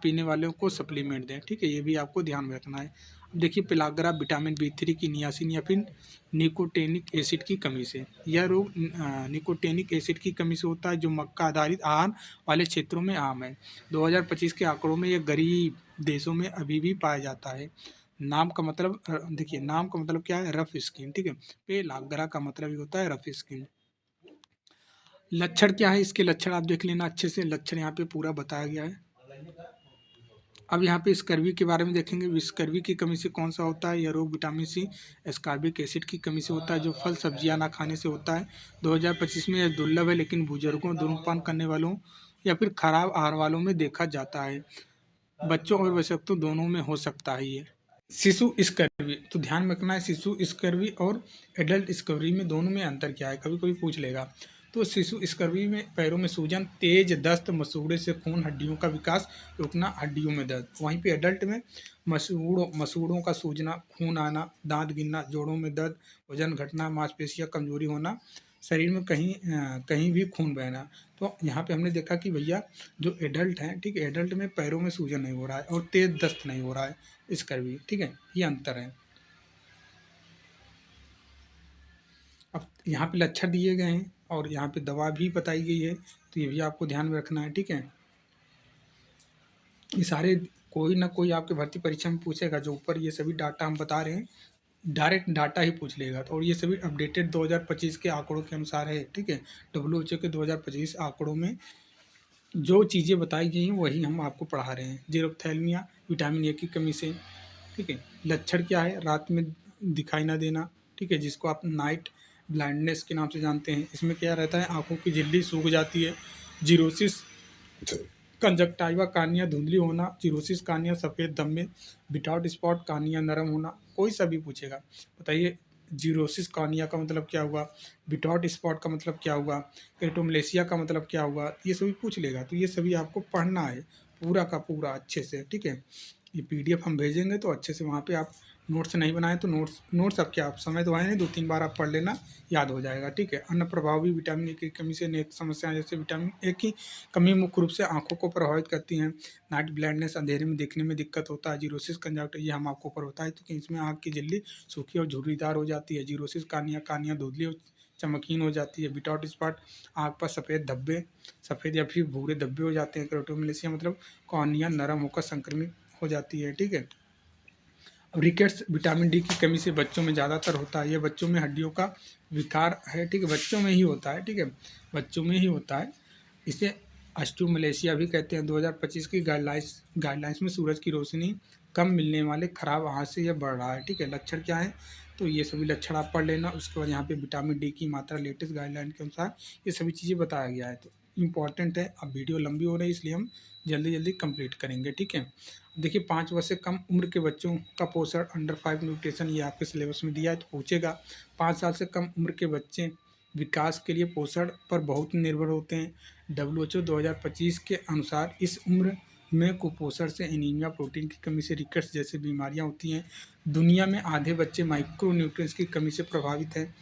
पीने वालों को सप्लीमेंट दें। ठीक है, ये भी आपको ध्यान में रखना है। अब देखिए पेलाग्रा, विटामिन B3 की नियासिन या फिर निकोटेनिक एसिड की कमी से। यह रोग निकोटेनिक एसिड की कमी से होता है, जो मक्का आधारित आहार वाले क्षेत्रों में आम है। 2025 के आंकड़ों में यह गरीब देशों में अभी भी पाया जाता है। नाम का मतलब देखिए, नाम का मतलब क्या है? Rough skin. ठीक है, पेलाग्रा का मतलब ही होता है रफ स्किन। लक्षण क्या है? इसके लक्षण आप देख लेना अच्छे से, लक्षण यहाँ पे पूरा बताया गया है। अब यहाँ पे स्कर्वी के बारे में देखेंगे। स्कर्वी की कमी से कौन सा होता है? यह रोग विटामिन C एस्कॉर्बिक एसिड की कमी से होता है, जो फल सब्जियां ना खाने से होता है। 2025 में यह दुर्लभ है, लेकिन बुजुर्गों, धूम्रपान करने वालों या फिर खराब आहार वालों में देखा जाता है। बच्चों और वयस्कों दोनों में हो सकता है ये। शिशु स्कर्वी, तो ध्यान में रखना है, शिशु स्कर्वी और एडल्ट स्कर्वी में दोनों में अंतर क्या है, कभी कभी पूछ लेगा। तो शिशु स्कर्वी में पैरों में सूजन, तेज दस्त, मसूड़े से खून, हड्डियों का विकास रुकना, हड्डियों में दर्द। वहीं पे एडल्ट में मसूड़ों का सूजना, खून आना, दांत गिरना, जोड़ों में दर्द, वजन घटना, मांसपेशियां कमजोरी होना, शरीर में कहीं भी खून बहना। तो यहाँ पे हमने देखा कि भैया जो एडल्ट हैं, ठीक है, एडल्ट में पैरों में सूजन नहीं हो रहा है और तेज दस्त नहीं हो रहा है स्कर्वी। ठीक है, ये अंतर है। अब यहाँ पे लक्षण दिए गए हैं और यहाँ पे दवा भी बताई गई है, तो ये भी आपको ध्यान में रखना है। ठीक है, ये सारे कोई ना कोई आपके भर्ती परीक्षा में पूछेगा, जो ऊपर ये सभी डाटा हम बता रहे हैं डायरेक्ट डाटा ही पूछ लेगा। और ये सभी अपडेटेड 2025 के आंकड़ों के अनुसार है। ठीक है, WHO के 2025 आंकड़ों में जो चीज़ें बताई गई हैं वही हम आपको पढ़ा रहे हैं। जीरोथैल्मिया, विटामिन A की कमी से। ठीक है, लक्षण क्या है? रात में दिखाई ना देना, ठीक है, जिसको आप नाइट ब्लाइंडनेस के नाम से जानते हैं। इसमें क्या रहता है? आंखों की झिल्ली सूख जाती है। जीरोसिस कंजक्टाइवा, कानिया धुंधली होना, जीरोसिस कानिया, सफ़ेद धब्बे, विदाउट स्पॉट, कानिया नरम होना। कोई सा भी पूछेगा, बताइए जीरोसिस कानिया का मतलब क्या हुआ, विदाउट स्पॉट का मतलब क्या हुआ, एटोमलेशिया का मतलब क्या हुआ, ये सभी पूछ लेगा। तो ये सभी आपको पढ़ना है पूरा का पूरा अच्छे से। ठीक है, ये PDF हम भेजेंगे तो अच्छे से वहाँ पे आप नोट्स नहीं बनाए तो नोट्स अब क्या, आप समय तो आए नहीं, 2-3 बार आप पढ़ लेना, याद हो जाएगा। ठीक है, अन्य प्रभाव भी विटामिन ए की कमी से अनेक समस्याएं, जैसे विटामिन ए की कमी मुख्य रूप से आंखों को प्रभावित करती हैं। नाइट ब्लाइंडनेस, अंधेरे में देखने में दिक्कत होता है। जीरोसिस कंजक्टिवा, ये हम आपको ऊपर होता है, क्योंकि इसमें आँख की झिल्ली सूखी और झुर्रीदार हो जाती है। जीरोसिस कानिया, कानिया धुंधली और चमकीन हो जाती है। विदाउट स्पॉट, आँख पर सफ़ेद धब्बे, सफ़ेद या फिर भूरे धब्बे हो जाते हैं। क्रोटोमलेशिया मतलब कॉर्निया नरम होकर संक्रमित हो जाती है। ठीक है, रिकेट्स, विटामिन D की कमी से बच्चों में ज़्यादातर होता है। ये बच्चों में हड्डियों का विकार है। ठीक है, बच्चों में ही होता है। ठीक है, बच्चों में ही होता है। इसे ऑस्टियोमलेशिया भी कहते हैं। 2025 की गाइडलाइंस में सूरज की रोशनी कम मिलने वाले खराब आँख से यह बढ़ रहा है। ठीक है, लक्षण क्या है? तो ये सभी लक्षण आप पढ़ लेना। उसके बाद यहाँ पे विटामिन D की मात्रा लेटेस्ट गाइडलाइन के अनुसार ये सभी चीज़ें बताया गया है। तो इम्पॉर्टेंट है। अब वीडियो लंबी हो रही है, इसलिए हम जल्दी जल्दी कंप्लीट करेंगे। ठीक है, देखिए 5 वर्ष से कम उम्र के बच्चों का पोषण, अंडर 5 न्यूट्रिशन, ये आपके सिलेबस में दिया है तो पूछेगा। 5 साल से कम उम्र के बच्चे विकास के लिए पोषण पर बहुत निर्भर होते हैं। WHO 2025 के अनुसार इस उम्र में कुपोषण से एनीमिया, प्रोटीन की कमी से रिकेट्स जैसी बीमारियां होती हैं। दुनिया में आधे बच्चे माइक्रो न्यूट्रिएंट्स की कमी से प्रभावित हैं।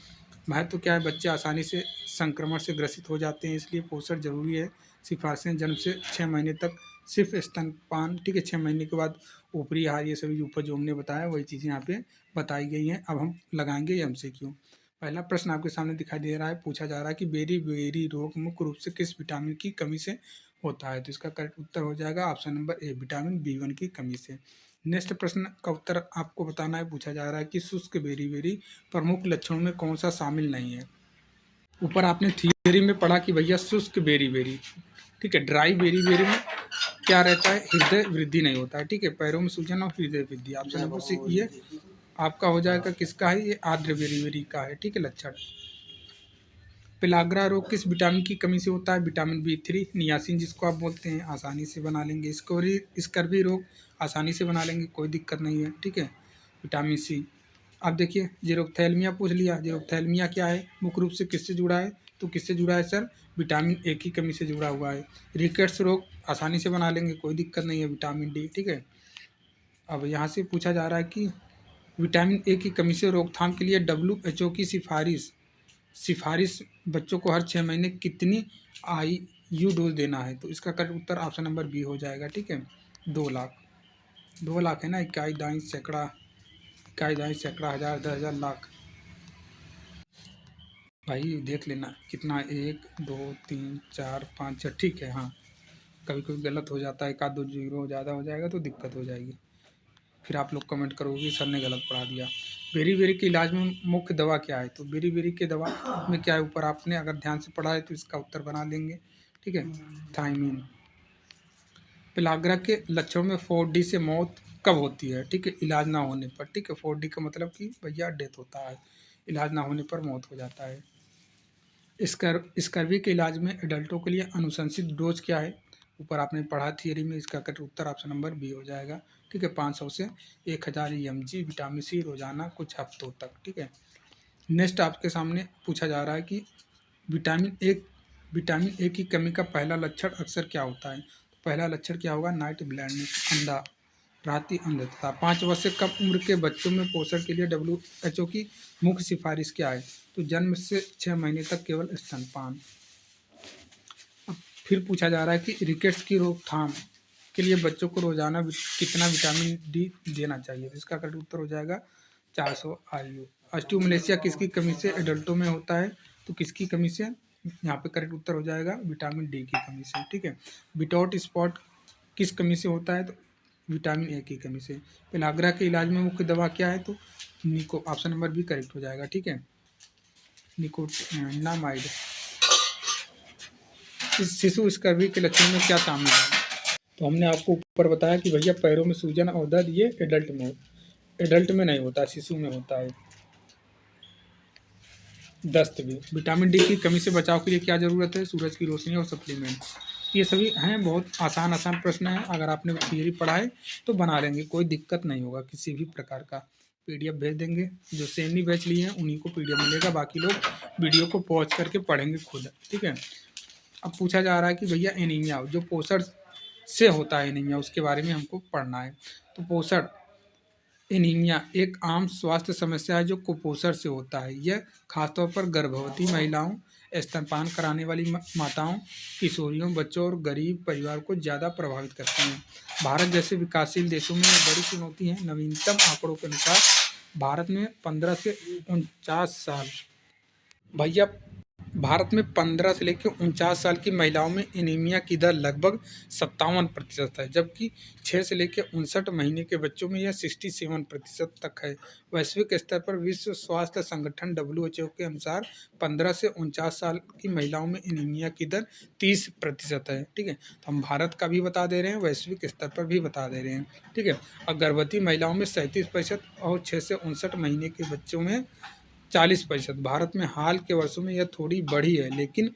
महत्व क्या है? बच्चे आसानी से संक्रमण से ग्रसित हो जाते हैं, इसलिए पोषण जरूरी है। सिफारिशें जन्म से 6 महीने तक सिर्फ स्तनपान। ठीक है, 6 महीने के बाद ऊपरी आहार, ये सभी ऊपर जो हमने बताया वही चीज़ें यहाँ पे बताई गई हैं। अब हम लगाएंगे MCQ। पहला प्रश्न आपके सामने दिखाई दे रहा है, पूछा जा रहा है कि बेरी-बेरी रोग मुख्य रूप से किस विटामिन की कमी से होता है? तो इसका करेक्ट उत्तर हो जाएगा option number A, vitamin B1 की कमी से। नेक्स्ट प्रश्न का उत्तर आपको बताना है, पूछा जा रहा है कि शुष्क बेरी-बेरी प्रमुख लक्षणों में कौन-सा शामिल नहीं है? ऊपर आपने थियरी में पढ़ा कि भैया शुष्क बेरी-बेरी, ठीक है, ड्राई बेरी-बेरी में क्या रहता है, हृदय वृद्धि नहीं होता है, ठीक है, पैरों में सूजन और हृदय वृद्धि। ऑप्शन नंबर सी ये आपका हो जाएगा, किसका है, ये आर्द्र बेरी-बेरी का है, ठीक है, लक्षण। पेलाग्रा रोग किस विटामिन की कमी से होता है? विटामिन बी3, नियासिन जिसको आप बोलते हैं, आसानी से बना लेंगे। स्कर्वी रोग आसानी से बना लेंगे, कोई दिक्कत नहीं है, ठीक है, विटामिन सी। अब देखिए जेरोप्थेल्मिया पूछ लिया, जेरोप्थेल्मिया क्या है, मुख्य रूप से किससे जुड़ा है? तो किससे जुड़ा है सर? विटामिन ए की कमी से जुड़ा हुआ है। रिकेट्स रोग आसानी से बना लेंगे, कोई दिक्कत नहीं है, विटामिन डी, ठीक है। अब यहाँ से पूछा जा रहा है कि विटामिन ए की कमी से रोकथाम के लिए WHO की सिफारिश बच्चों को हर 6 महीने कितनी IU डोज देना है? तो इसका करेक्ट उत्तर ऑप्शन नंबर बी हो जाएगा, ठीक है, 2 लाख। 2 लाख है ना, इकाई दाई सैकड़ा, हज़ार, 10,000, लाख। भाई देख लेना कितना, 1 2 3 4 5 6, ठीक है, हाँ, कभी कभी गलत हो जाता है, एक आध दो जीरो ज़्यादा हो जाएगा तो दिक्कत हो जाएगी, फिर आप लोग कमेंट करोगे कि सर ने गलत पढ़ा दिया। बेरी बेरी के इलाज में मुख्य दवा क्या है? तो बेरी बेरी के दवा में क्या है, ऊपर आपने अगर ध्यान से पढ़ा है तो इसका उत्तर बना लेंगे, ठीक है, थायमीन। पेलाग्रा के लक्षणों में 4D से मौत कब होती है? ठीक है, इलाज ना होने पर, ठीक है, 4D का मतलब कि भैया डेथ होता है, इलाज ना होने पर मौत हो जाता है। स्कर्वी के इलाज में एडल्टों के लिए अनुशंसित डोज क्या है? ऊपर आपने पढ़ा थियरी में, इसका करेक्ट उत्तर ऑप्शन नंबर बी हो जाएगा, ठीक है, 500 से 1000 EMG विटामिन सी रोजाना कुछ हफ्तों तक, ठीक है। नेक्स्ट आपके सामने पूछा जा रहा है कि विटामिन ए की कमी का पहला लक्षण अक्सर क्या होता है? तो पहला लक्षण क्या होगा? नाइट ब्लाइंडनेस, अंधा, राति अंधता। 5 वर्ष से कम उम्र के बच्चों में पोषण के लिए WHO की मुख्य सिफारिश क्या है? तो जन्म से 6 महीने तक केवल स्तनपान। अब फिर पूछा जा रहा है कि रिकेट्स की रोकथाम के लिए बच्चों को रोजाना कितना विटामिन डी देना चाहिए? इसका करेक्ट उत्तर हो जाएगा 400 IU। ऑस्टियोमलेशिया किसकी कमी से एडल्टों में होता है? तो किसकी कमी से? यहाँ पे करेक्ट उत्तर हो जाएगा विटामिन डी की कमी से, ठीक है। विटाउट स्पॉट किस कमी से होता है? तो विटामिन ए की कमी से। पेलाग्रा के इलाज में मुख्य दवा क्या है? तो निको, ऑप्शन नंबर बी करेक्ट हो जाएगा, ठीक है, निकोटिनामाइड। इस शिशु स्कर्वी के लक्षण में क्या शामिल है? तो हमने आपको ऊपर बताया कि भैया पैरों में सूजन और दर्द ये एडल्ट में नहीं होता, शिशु में होता है। दस्त भी। विटामिन डी की कमी से बचाव के लिए क्या ज़रूरत है? सूरज की रोशनी और सप्लीमेंट। ये सभी हैं, बहुत आसान प्रश्न हैं, अगर आपने थियरी पढ़ा है तो बना लेंगे, कोई दिक्कत नहीं होगा किसी भी प्रकार का। PDF भेज देंगे, जो सेमी बैच लिए हैं उन्हीं को PDF मिलेगा, बाकी लोग वीडियो को पॉज करके पढ़ेंगे खुद, ठीक है। अब पूछा जा रहा है कि भैया एनीमिया जो पोषण से होता है, एनीमिया उसके बारे में हमको पढ़ना है। तो पोषण एनीमिया एक आम स्वास्थ्य समस्या है जो कुपोषण से होता है। यह खासतौर पर गर्भवती महिलाओं, स्तनपान कराने वाली माताओं, किशोरियों, बच्चों और गरीब परिवार को ज़्यादा प्रभावित करते हैं। भारत जैसे विकासशील देशों में यह बड़ी चुनौती है। नवीनतम आंकड़ों के अनुसार भारत में 15 से 49 साल, भैया भारत में 15 से लेकर 49 साल की महिलाओं में एनीमिया की दर लगभग 57% है, जबकि 6 से लेकर 59 महीने के बच्चों में यह 67% तक है। वैश्विक स्तर पर विश्व स्वास्थ्य संगठन WHO के अनुसार 15 से 49 साल की महिलाओं में एनीमिया की दर 30% है, ठीक है। तो हम भारत का भी बता दे रहे हैं, वैश्विक स्तर पर भी बता दे रहे हैं, ठीक है। और गर्भवती महिलाओं में 37% और 6 से 59 महीने के बच्चों में 40%। भारत में हाल के वर्षों में यह थोड़ी बढ़ी है, लेकिन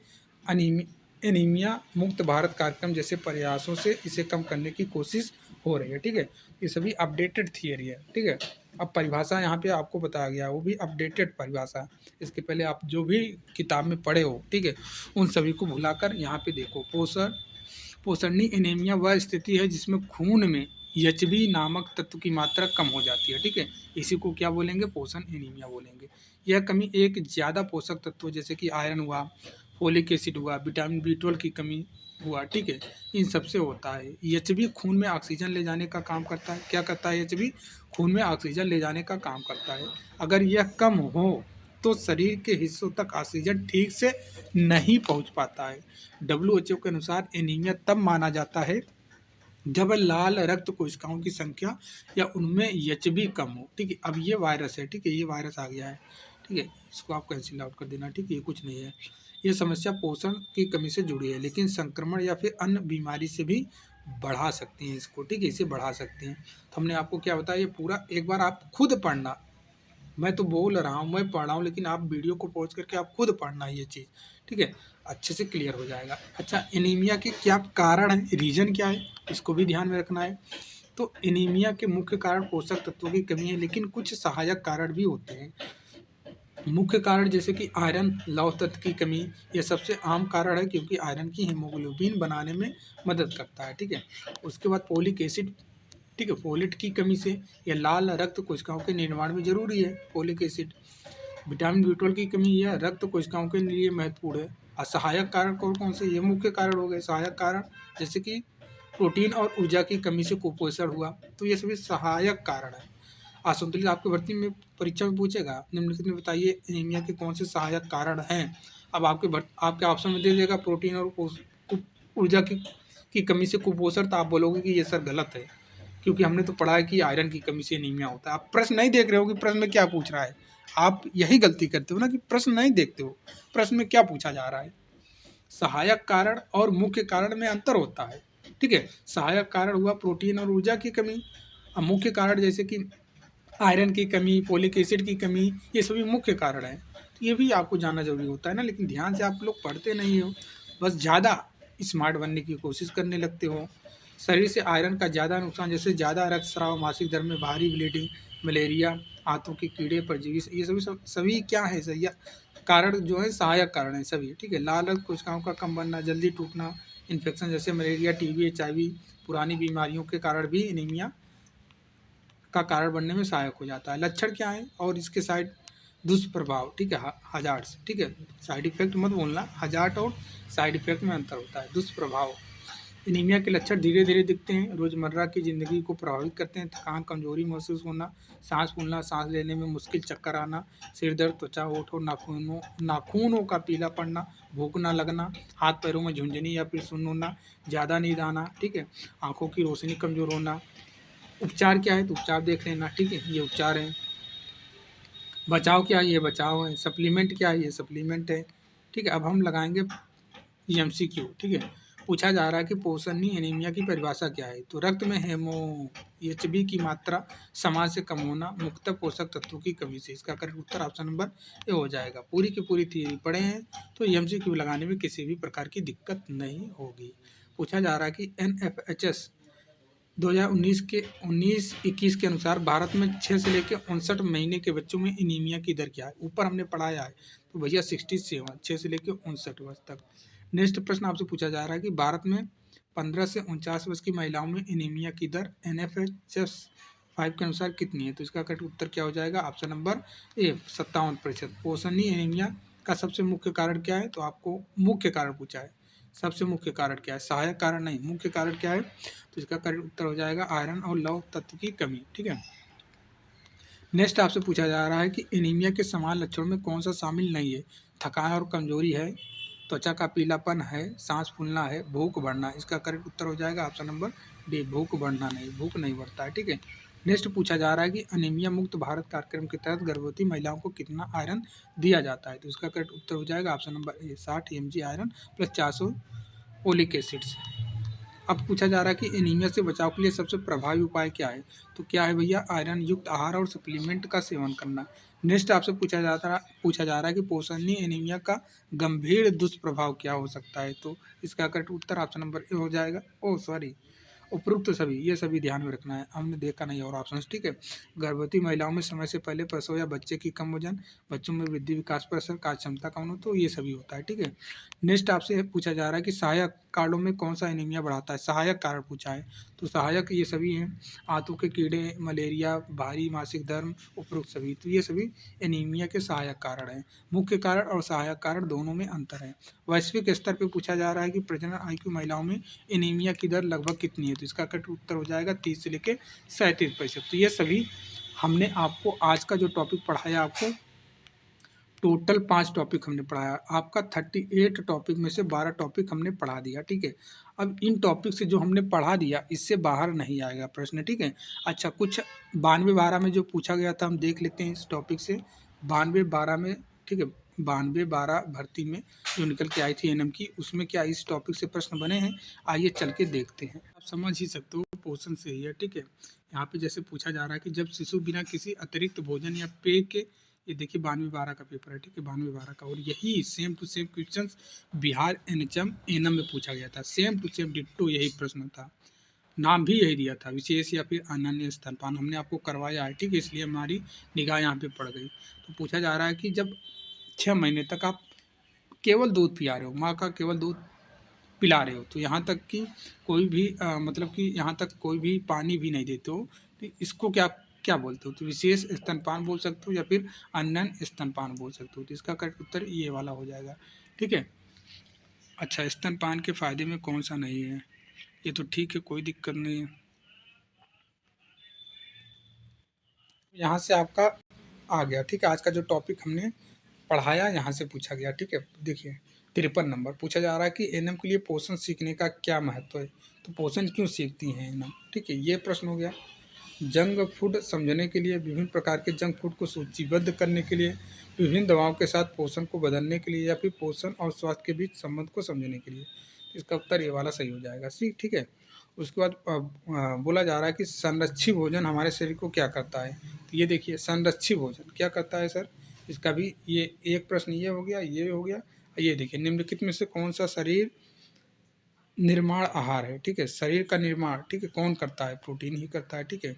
एनीमिया मुक्त भारत कार्यक्रम जैसे प्रयासों से इसे कम करने की कोशिश हो रही है, ठीक है। ये सभी अपडेटेड थियरी है, ठीक है। अब परिभाषा यहाँ पे आपको बताया गया, वो भी अपडेटेड परिभाषा। इसके पहले आप जो भी किताब में पढ़े हो, ठीक है, उन सभी को भुलाकर यहाँ पे देखो। पोषणीय एनीमिया वह स्थिति है जिसमें खून में HB नामक तत्व की मात्रा कम हो जाती है, ठीक है। इसी को क्या बोलेंगे? पोषण एनीमिया बोलेंगे। यह कमी एक ज़्यादा पोषक तत्व जैसे कि आयरन हुआ, फोलिक एसिड हुआ, विटामिन B12 की कमी हुआ, ठीक है, इन सबसे होता है। HB खून में ऑक्सीजन ले जाने का काम करता है। क्या करता है? HB खून में ऑक्सीजन ले जाने का काम करता है। अगर यह कम हो तो शरीर के हिस्सों तक ऑक्सीजन ठीक से नहीं पहुंच पाता है। WHO के अनुसार एनीमिया तब माना जाता है जब लाल रक्त कोशिकाओं की संख्या या उनमें एचबी कम हो। ठीक है, अब ये वायरस है, ठीक है, ये वायरस आ गया है, ठीक है, इसको आप कैंसिल आउट कर देना। ठीक है, ये कुछ नहीं है। ये समस्या पोषण की कमी से जुड़ी है, लेकिन संक्रमण या फिर अन्य बीमारी से भी बढ़ा सकती हैं इसको। ठीक है, इसे बढ़ा सकते हैं। तो हमने आपको क्या बताया, ये पूरा एक बार आप खुद पढ़ना। मैं तो बोल रहा हूँ, मैं पढ़ रहा हूँ, लेकिन आप वीडियो को पॉज करके आप खुद पढ़ना ये चीज़। ठीक है, अच्छे से क्लियर हो जाएगा। अच्छा, एनीमिया के क्या कारण है, रीजन क्या है, इसको भी ध्यान में रखना है। तो एनीमिया के मुख्य कारण पोषक तत्वों की कमी है, लेकिन कुछ सहायक कारण भी होते हैं। मुख्य कारण जैसे कि आयरन, लौह तत्व की कमी, ये सबसे आम कारण है, क्योंकि आयरन की हीमोग्लोबिन बनाने में मदद करता है। ठीक है, उसके बाद फोलिक एसिड, ठीक है, फोलेट की कमी से यह लाल रक्त कोशिकाओं के निर्माण में जरूरी है, फोलिक एसिड। विटामिन B12 की कमी यह रक्त कोशिकाओं के लिए महत्वपूर्ण है। और सहायक कारण कौन कौन से, ये मुख्य कारण हो गए। सहायक कारण जैसे कि प्रोटीन और ऊर्जा की कमी से कुपोषण हुआ, तो ये सभी सहायक कारण है। असंतुलित आपकी भर्ती में परीक्षा में पूछेगा, निम्नलिखित में बताइए एनीमिया के कौन से सहायक कारण हैं। अब आपके ऑप्शन में दे देगा प्रोटीन और ऊर्जा की कमी से कुपोषण, तो आप बोलोगे कि ये सर गलत है, क्योंकि हमने तो पढ़ा है कि आयरन की कमी से एनीमिया होता है। आप प्रश्न नहीं देख रहे हो कि प्रश्न में क्या पूछ रहा है। आप यही गलती करते हो ना कि प्रश्न नहीं देखते हो, प्रश्न में क्या पूछा जा रहा है। सहायक कारण और मुख्य कारण में अंतर होता है। ठीक है, सहायक कारण हुआ प्रोटीन और ऊर्जा की कमी, और मुख्य कारण जैसे कि आयरन की कमी, फोलिक एसिड की कमी, ये सभी मुख्य कारण हैं। तो ये भी आपको जानना जरूरी होता है ना, लेकिन ध्यान से आप लोग पढ़ते नहीं हो, बस ज़्यादा स्मार्ट बनने की कोशिश करने लगते हो। शरीर से आयरन का ज़्यादा नुकसान जैसे ज़्यादा रक्तस्राव, मासिक धर्म में भारी ब्लीडिंग, मलेरिया, हाथों के कीड़े, परजीवी, ये सभी क्या है, सही कारण जो है सहायक कारण है सभी। ठीक है, लाल रक्त कोशिकाओं का कम बनना, जल्दी टूटना, इन्फेक्शन जैसे मलेरिया, टीबी, HIV, पुरानी बीमारियों के कारण भी एनीमिया का कारण बनने में सहायक हो जाता है। लक्षण क्या है और इसके साइड दुष्प्रभाव, ठीक है, हजार्ड्स, ठीक है, साइड इफेक्ट मत बोलना, हजार्ड और साइड इफेक्ट में अंतर होता है। दुष्प्रभाव, एनीमिया के लक्षण धीरे धीरे दिखते हैं, रोजमर्रा की जिंदगी को प्रभावित करते हैं। थकान, कमजोरी महसूस होना, सांस फूलना, सांस लेने में मुश्किल, चक्कर आना, सिर दर्द, त्वचा, होठों, नाखूनों का पीला पड़ना, भूख न लगना, हाथ पैरों में झुंझुनी या फिर सुन्न होना, ज़्यादा नींद आना, ठीक है, आंखों की रोशनी कमजोर होना। उपचार क्या है, तो उपचार देख लेना। ठीक है, ये उपचार है। बचाव क्या है, ये बचाव है। सप्लीमेंट क्या है, ये सप्लीमेंट है। ठीक है, अब हम लगाएंगे MCQ। ठीक है, पूछा जा रहा है कि पोषणीय एनीमिया की परिभाषा क्या है। तो रक्त में HB की मात्रा समाज से कम होना, मुख्यतः पोषक तत्वों की कमी से। इसका correct Uttar option number A हो जाएगा। पूरी की पूरी थियरी पढ़े हैं तो MCQ लगाने में किसी भी प्रकार की दिक्कत नहीं होगी। पूछा जा रहा है कि NFHS 2019 के 19-21 के अनुसार भारत में 6 से लेकर 59 महीने के बच्चों में एनीमिया की दर क्या है। ऊपर हमने पढ़ाया है, तो भैया 67, 6 से लेकर 59 वर्ष तक। नेक्स्ट प्रश्न आपसे पूछा जा रहा है कि भारत में 15 से 49 वर्ष की महिलाओं में एनीमिया की दर NFHS 5 के अनुसार कितनी है। तो इसका करेक्ट उत्तर क्या हो जाएगा, ऑप्शन नंबर ए 57%। पोषणीय एनीमिया का सबसे मुख्य कारण क्या है, तो आपको मुख्य कारण पूछा है। सबसे मुख्य कारण क्या है, सहायक कारण नहीं, मुख्य कारण क्या है, तो इसका करेक्ट उत्तर हो जाएगा आयरन और लौह तत्व की कमी। ठीक है, नेक्स्ट आपसे पूछा जा रहा है कि एनीमिया के समान लक्षणों में कौन सा शामिल नहीं है। थकान और कमजोरी है, त्वचा का पीलापन है, सांस फूलना है, भूख बढ़ना। इसका करेक्ट उत्तर हो जाएगा ऑप्शन नंबर डी, भूख बढ़ना नहीं, भूख नहीं बढ़ता है। ठीक है, नेक्स्ट पूछा जा रहा है कि अनीमिया मुक्त भारत कार्यक्रम के तहत गर्भवती महिलाओं को कितना आयरन दिया जाता है। तो इसका करेक्ट उत्तर हो जाएगा option number A, 60 mg iron plus 400 oleic acids. अब पूछा जा रहा है कि एनीमिया से बचाव के लिए सबसे प्रभावी उपाय क्या है। तो क्या है भैया, आयरन युक्त आहार और सप्लीमेंट का सेवन करना। नेक्स्ट आपसे पूछा जा रहा है कि पोषणीय एनीमिया का गंभीर दुष्प्रभाव क्या हो सकता है। तो इसका correct Uttar option number A हो जाएगा। ओ सॉरी, उपरोक्त सभी, ये सभी ध्यान में रखना है, हमने देखा नहीं और ऑप्शन। ठीक है, गर्भवती महिलाओं में समय से पहले प्रसव या बच्चे की कम वजन, बच्चों में वृद्धि विकास पर असर, कार्य क्षमता कम हो, तो ये सभी होता है। ठीक है, नेक्स्ट आपसे पूछा जा रहा है कि सहायक कारणों में कौन सा एनीमिया बढ़ाता है। सहायक कारण पूछा है, तो सहायक ये सभी हैं, आंतों के कीड़े, मलेरिया, भारी मासिक धर्म, उपरोक्त सभी, तो ये सभी एनीमिया के सहायक कारण हैं। मुख्य कारण और सहायक कारण दोनों में अंतर है। वैश्विक स्तर पर पूछा जा रहा है कि प्रजनन आयु की महिलाओं में एनीमिया की दर लगभग कितनी है। तो इसका करेक्ट उत्तर हो जाएगा 30 से लेकर 37%। तो ये सभी हमने आपको आज का जो टॉपिक पढ़ाया आपको टोटल 5 टॉपिक हमने पढ़ाया। आपका 38 टॉपिक में से 12 टॉपिक हमने पढ़ा दिया, ठीक है। अब इन टॉपिक से जो हमने पढ़ा दिया, इससे बाहर नहीं आएगा प्रश्न, ठीक है। अच्छा, कुछ 92-12 में जो पूछा गया था हम देख लेते हैं इस टॉपिक से। 92-12 में, ठीक है, 92-12 भर्ती में जो निकल के आई थी एनएम की, उसमें क्या इस टॉपिक से प्रश्न बने हैं? आइए चल के देखते हैं। आप समझ ही सकते हो पोषण से ही है, ठीक है। यहाँ पे जैसे पूछा जा रहा है कि जब शिशु बिना किसी अतिरिक्त भोजन या पेय के, ये देखिए 92-12 का पेपर है, ठीक है, 92-12 का, और यही same to same question Bihar NHM NM में पूछा गया था। सेम टू सेम डिट्टो यही प्रश्न था, नाम भी यही दिया था, विशेष या फिर अनन्य स्तनपान। हमने आपको करवाया है, ठीक है, इसलिए हमारी निगाह यहाँ पे पड़ गई। तो पूछा जा रहा है कि जब 6 महीने तक आप केवल दूध पिला रहे हो, माँ का केवल दूध पिला रहे हो, तो यहाँ तक कि कोई भी मतलब कि यहाँ तक कोई भी पानी भी नहीं देते हो, तो इसको क्या क्या बोलते हो? तो विशेष स्तनपान बोल सकते हो या फिर अनन्य स्तनपान बोल सकते हो। तो इसका करेक्ट उत्तर ये वाला हो जाएगा, ठीक है। अच्छा, स्तनपान के फायदे में कौन सा नहीं है? ये तो ठीक है, कोई दिक्कत नहीं है। यहाँ से आपका आ गया, ठीक है। आज का जो टॉपिक हमने पढ़ाया यहाँ से पूछा गया, ठीक है। देखिए 53 नंबर पूछा जा रहा है कि एनएम के लिए पोषण सीखने का क्या महत्व है? तो पोषण क्यों सीखती हैं एनएम, ठीक है, ये प्रश्न हो गया। जंक फूड समझने के लिए, विभिन्न प्रकार के जंक फूड को सूचीबद्ध करने के लिए, विभिन्न दवाओं के साथ पोषण को बदलने के लिए, या फिर पोषण और स्वास्थ्य के बीच संबंध को समझने के लिए। इसका उत्तर ये वाला सही हो जाएगा, ठीक है। उसके बाद बोला जा रहा है कि संरक्षित भोजन हमारे शरीर को क्या करता है? तो ये देखिए संरक्षित भोजन क्या करता है सर, इसका भी ये एक प्रश्न ये हो गया, ये हो गया। ये देखिए निम्नलिखित में से कौन सा शरीर निर्माण आहार है, ठीक है, शरीर का निर्माण, ठीक है, कौन करता है? प्रोटीन ही करता है, ठीक है।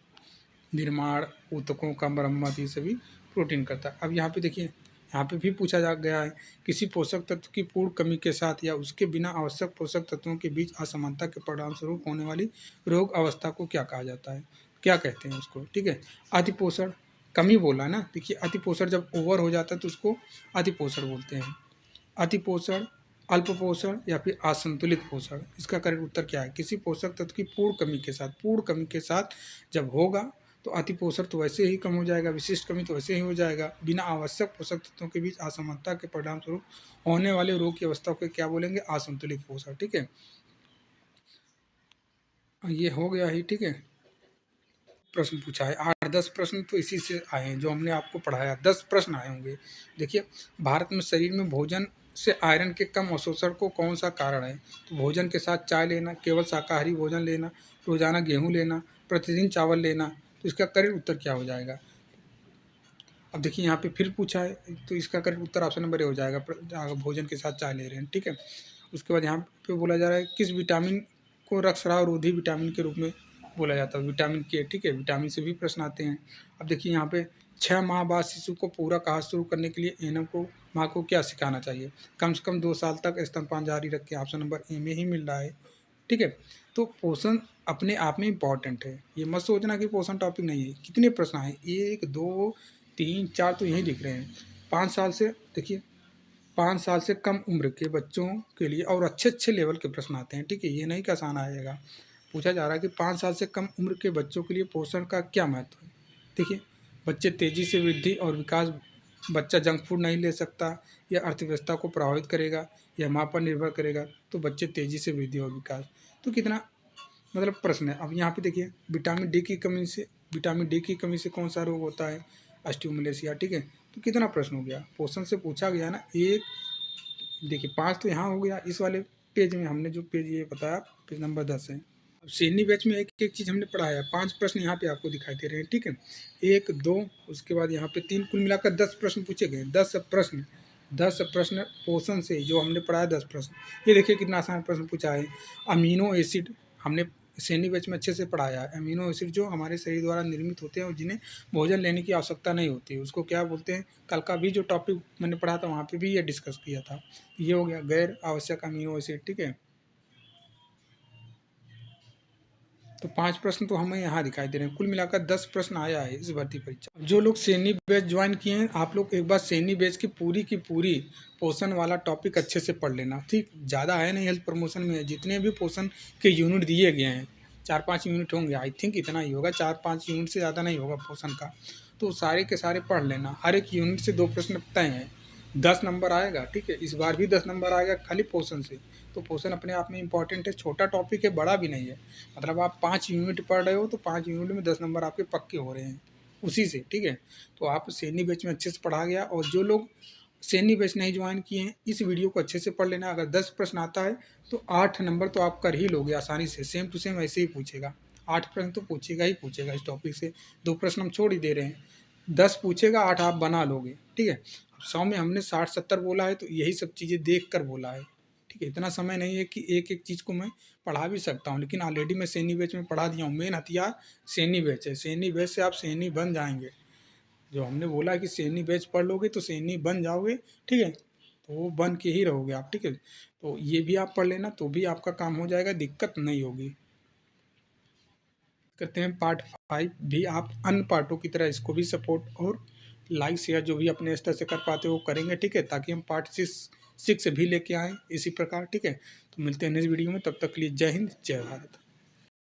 निर्माण, ऊतकों का मरम्मत, ये सभी प्रोटीन करता है। अब यहाँ पे देखिए, यहाँ पे भी पूछा जा गया है, किसी पोषक तत्व की पूर्ण कमी के साथ या उसके बिना आवश्यक पोषक तत्वों के बीच असमानता के परिणामस्वरूप होने वाली रोग अवस्था को क्या कहा जाता है? क्या कहते हैं उसको, ठीक है। अतिपोषण, कमी बोला ना, देखिए अतिपोषण जब ओवर हो जाता है तो उसको अतिपोषण बोलते हैं। अतिपोषण, अल्पपोषण या फिर असंतुलित पोषण। इसका करेक्ट उत्तर क्या है? किसी पोषक तत्व की पूर्ण कमी के साथ जब होगा तो अतिपोषण तो वैसे ही कम हो जाएगा, विशिष्ट कमी तो वैसे ही हो जाएगा। बिना आवश्यक पोषक तत्वों के बीच असमानता के परिणाम स्वरूप होने वाले रोग की अवस्था को क्या बोलेंगे? असंतुलित पोषण, ठीक है। ये हो गया ही, ठीक है। प्रश्न पूछा है 8-10 प्रश्न तो इसी से आए हैं जो हमने आपको पढ़ाया, 10 प्रश्न आए होंगे। देखिए भारत में शरीर में भोजन से आयरन के कम अवशोषण को कौन सा कारण है? तो भोजन के साथ चाय लेना, केवल शाकाहारी भोजन लेना, रोजाना गेहूं लेना, प्रतिदिन चावल लेना। तो इसका करेक्ट उत्तर क्या हो जाएगा? अब देखिए यहाँ पे फिर पूछा है, तो इसका correct Uttar option number A हो जाएगा, भोजन के साथ चाय ले रहे हैं, ठीक है। उसके बाद यहाँ पे बोला जा रहा है किस विटामिन को रक्तस्राव रोधी विटामिन के रूप में बोला जाता है? विटामिन के, ठीक है, विटामिन से भी प्रश्न आते हैं। अब देखिए यहाँ पे 6 माह बाद शिशु को पूरा आहार शुरू करने के लिए एनएम को माँ को क्या सिखाना चाहिए? कम से कम 2 साल तक स्तनपान जारी रखें, ऑप्शन नंबर ए में ही मिल रहा है, ठीक है। तो पोषण अपने आप में इम्पॉर्टेंट है, ये मत सोचना कि पोषण टॉपिक नहीं है। कितने प्रश्न आए? 1 2 3 4 तो यही दिख रहे हैं। 5 साल से, देखिए 5 साल से कम उम्र के बच्चों के लिए और अच्छे अच्छे लेवल के प्रश्न आते हैं, ठीक है, ये नहीं कि आसान आएगा। पूछा जा रहा है कि 5 साल से कम उम्र के बच्चों के लिए पोषण का क्या महत्व है? देखिए बच्चे तेज़ी से वृद्धि और विकास, बच्चा जंक फूड नहीं ले सकता, यह अर्थव्यवस्था को प्रभावित करेगा, यह माँ पर निर्भर करेगा, तो बच्चे तेज़ी से वृद्धि और विकास। तो कितना मतलब प्रश्न है। अब यहाँ पे देखिए विटामिन डी की कमी से कौन सा रोग होता है? ऑस्टियोमलेशिया, ठीक है। तो कितना प्रश्न हो गया? पोषण से पूछा गया ना, एक देखिए 5 तो यहाँ हो गया। इस वाले पेज में हमने जो पेज ये बताया, पेज नंबर 10 है। अब श्रेणी बैच में एक एक चीज़ हमने पढ़ाया, 5 प्रश्न यहाँ पे आपको दिखाई दे रहे हैं, ठीक है। 1 2 उसके बाद यहाँ पे 3, कुल मिलाकर 10 प्रश्न पूछे गए। 10 प्रश्न पोषण से जो हमने पढ़ाया, 10 प्रश्न। ये देखिए कितना आसान प्रश्न पूछा है। अमीनो एसिड हमने श्रेणी बैच में अच्छे से पढ़ाया है। अमीनो एसिड जो हमारे शरीर द्वारा निर्मित होते हैं और जिन्हें भोजन लेने की आवश्यकता नहीं होती, उसको क्या बोलते हैं? कल का भी जो टॉपिक मैंने पढ़ा था वहाँ पे भी ये डिस्कस किया था। ये हो गया गैर आवश्यक अमीनो एसिड, ठीक है। तो 5 प्रश्न तो हमें यहाँ दिखाई दे रहे हैं। कुल मिलाकर 10 प्रश्न आया है इस भर्ती परीक्षा। जो लोग सैनी बैच ज्वाइन किए हैं, आप लोग एक बार सैनी बैच की पूरी पोषण वाला टॉपिक अच्छे से पढ़ लेना, ठीक। ज़्यादा है नहीं, हेल्थ प्रमोशन में है, जितने भी पोषण के यूनिट दिए गए हैं 4-5 यूनिट होंगे, आई थिंक इतना ही होगा, 4-5 यूनिट से ज़्यादा नहीं होगा पोषण का। तो सारे के सारे पढ़ लेना, हर एक यूनिट से 2 प्रश्न तय हैं। 10 नंबर आएगा, ठीक है। इस बार भी 10 नंबर आएगा खाली पोर्शन से। तो पोर्शन अपने आप में इम्पॉर्टेंट है, छोटा टॉपिक है, बड़ा भी नहीं है। मतलब आप 5 यूनिट पढ़ रहे हो तो 5 यूनिट में 10 नंबर आपके पक्के हो रहे हैं उसी से, ठीक है। तो आप सैनी बैच में अच्छे से पढ़ा गया। और जो लोग सैनी बैच नहीं ज्वाइन किए हैं, इस वीडियो को अच्छे से पढ़ लेना। अगर 10 प्रश्न आता है तो 8 नंबर तो आप कर ही लोगे आसानी से, सेम टू सेम ऐसे ही पूछेगा। 8 प्रश्न तो पूछेगा ही पूछेगा इस टॉपिक से। 2 प्रश्न हम छोड़ ही दे रहे हैं, 10 पूछेगा, 8 आप बना लोगे, ठीक है। 100 में हमने 60-70 बोला है तो यही सब चीज़ें देख कर बोला है, ठीक है। इतना समय नहीं है कि एक एक चीज़ को मैं पढ़ा भी सकता हूँ, लेकिन ऑलरेडी मैं सैनी बैच में पढ़ा दिया हूँ। मेन हथियार सैनी बैच है, सैनी बैच से आप सैनी बन जाएंगे। जो हमने बोला कि सैनी बैच पढ़ लोगे तो सैनी बन जाओगे, ठीक है। तो वो बन के ही रहोगे आप, ठीक है। तो ये भी आप पढ़ लेना तो भी आपका काम हो जाएगा, दिक्कत नहीं होगी। करते हैं पार्ट 5 भी। आप अन्य पार्टों की तरह इसको भी सपोर्ट और लाइक शेयर जो भी अपने स्तर से कर पाते हो वो करेंगे, ठीक है, ताकि हम पार्ट 6 भी लेके आएँ इसी प्रकार, ठीक है। तो मिलते हैं नेक्स्ट वीडियो में, तब तक के लिए जय हिंद, जय भारत।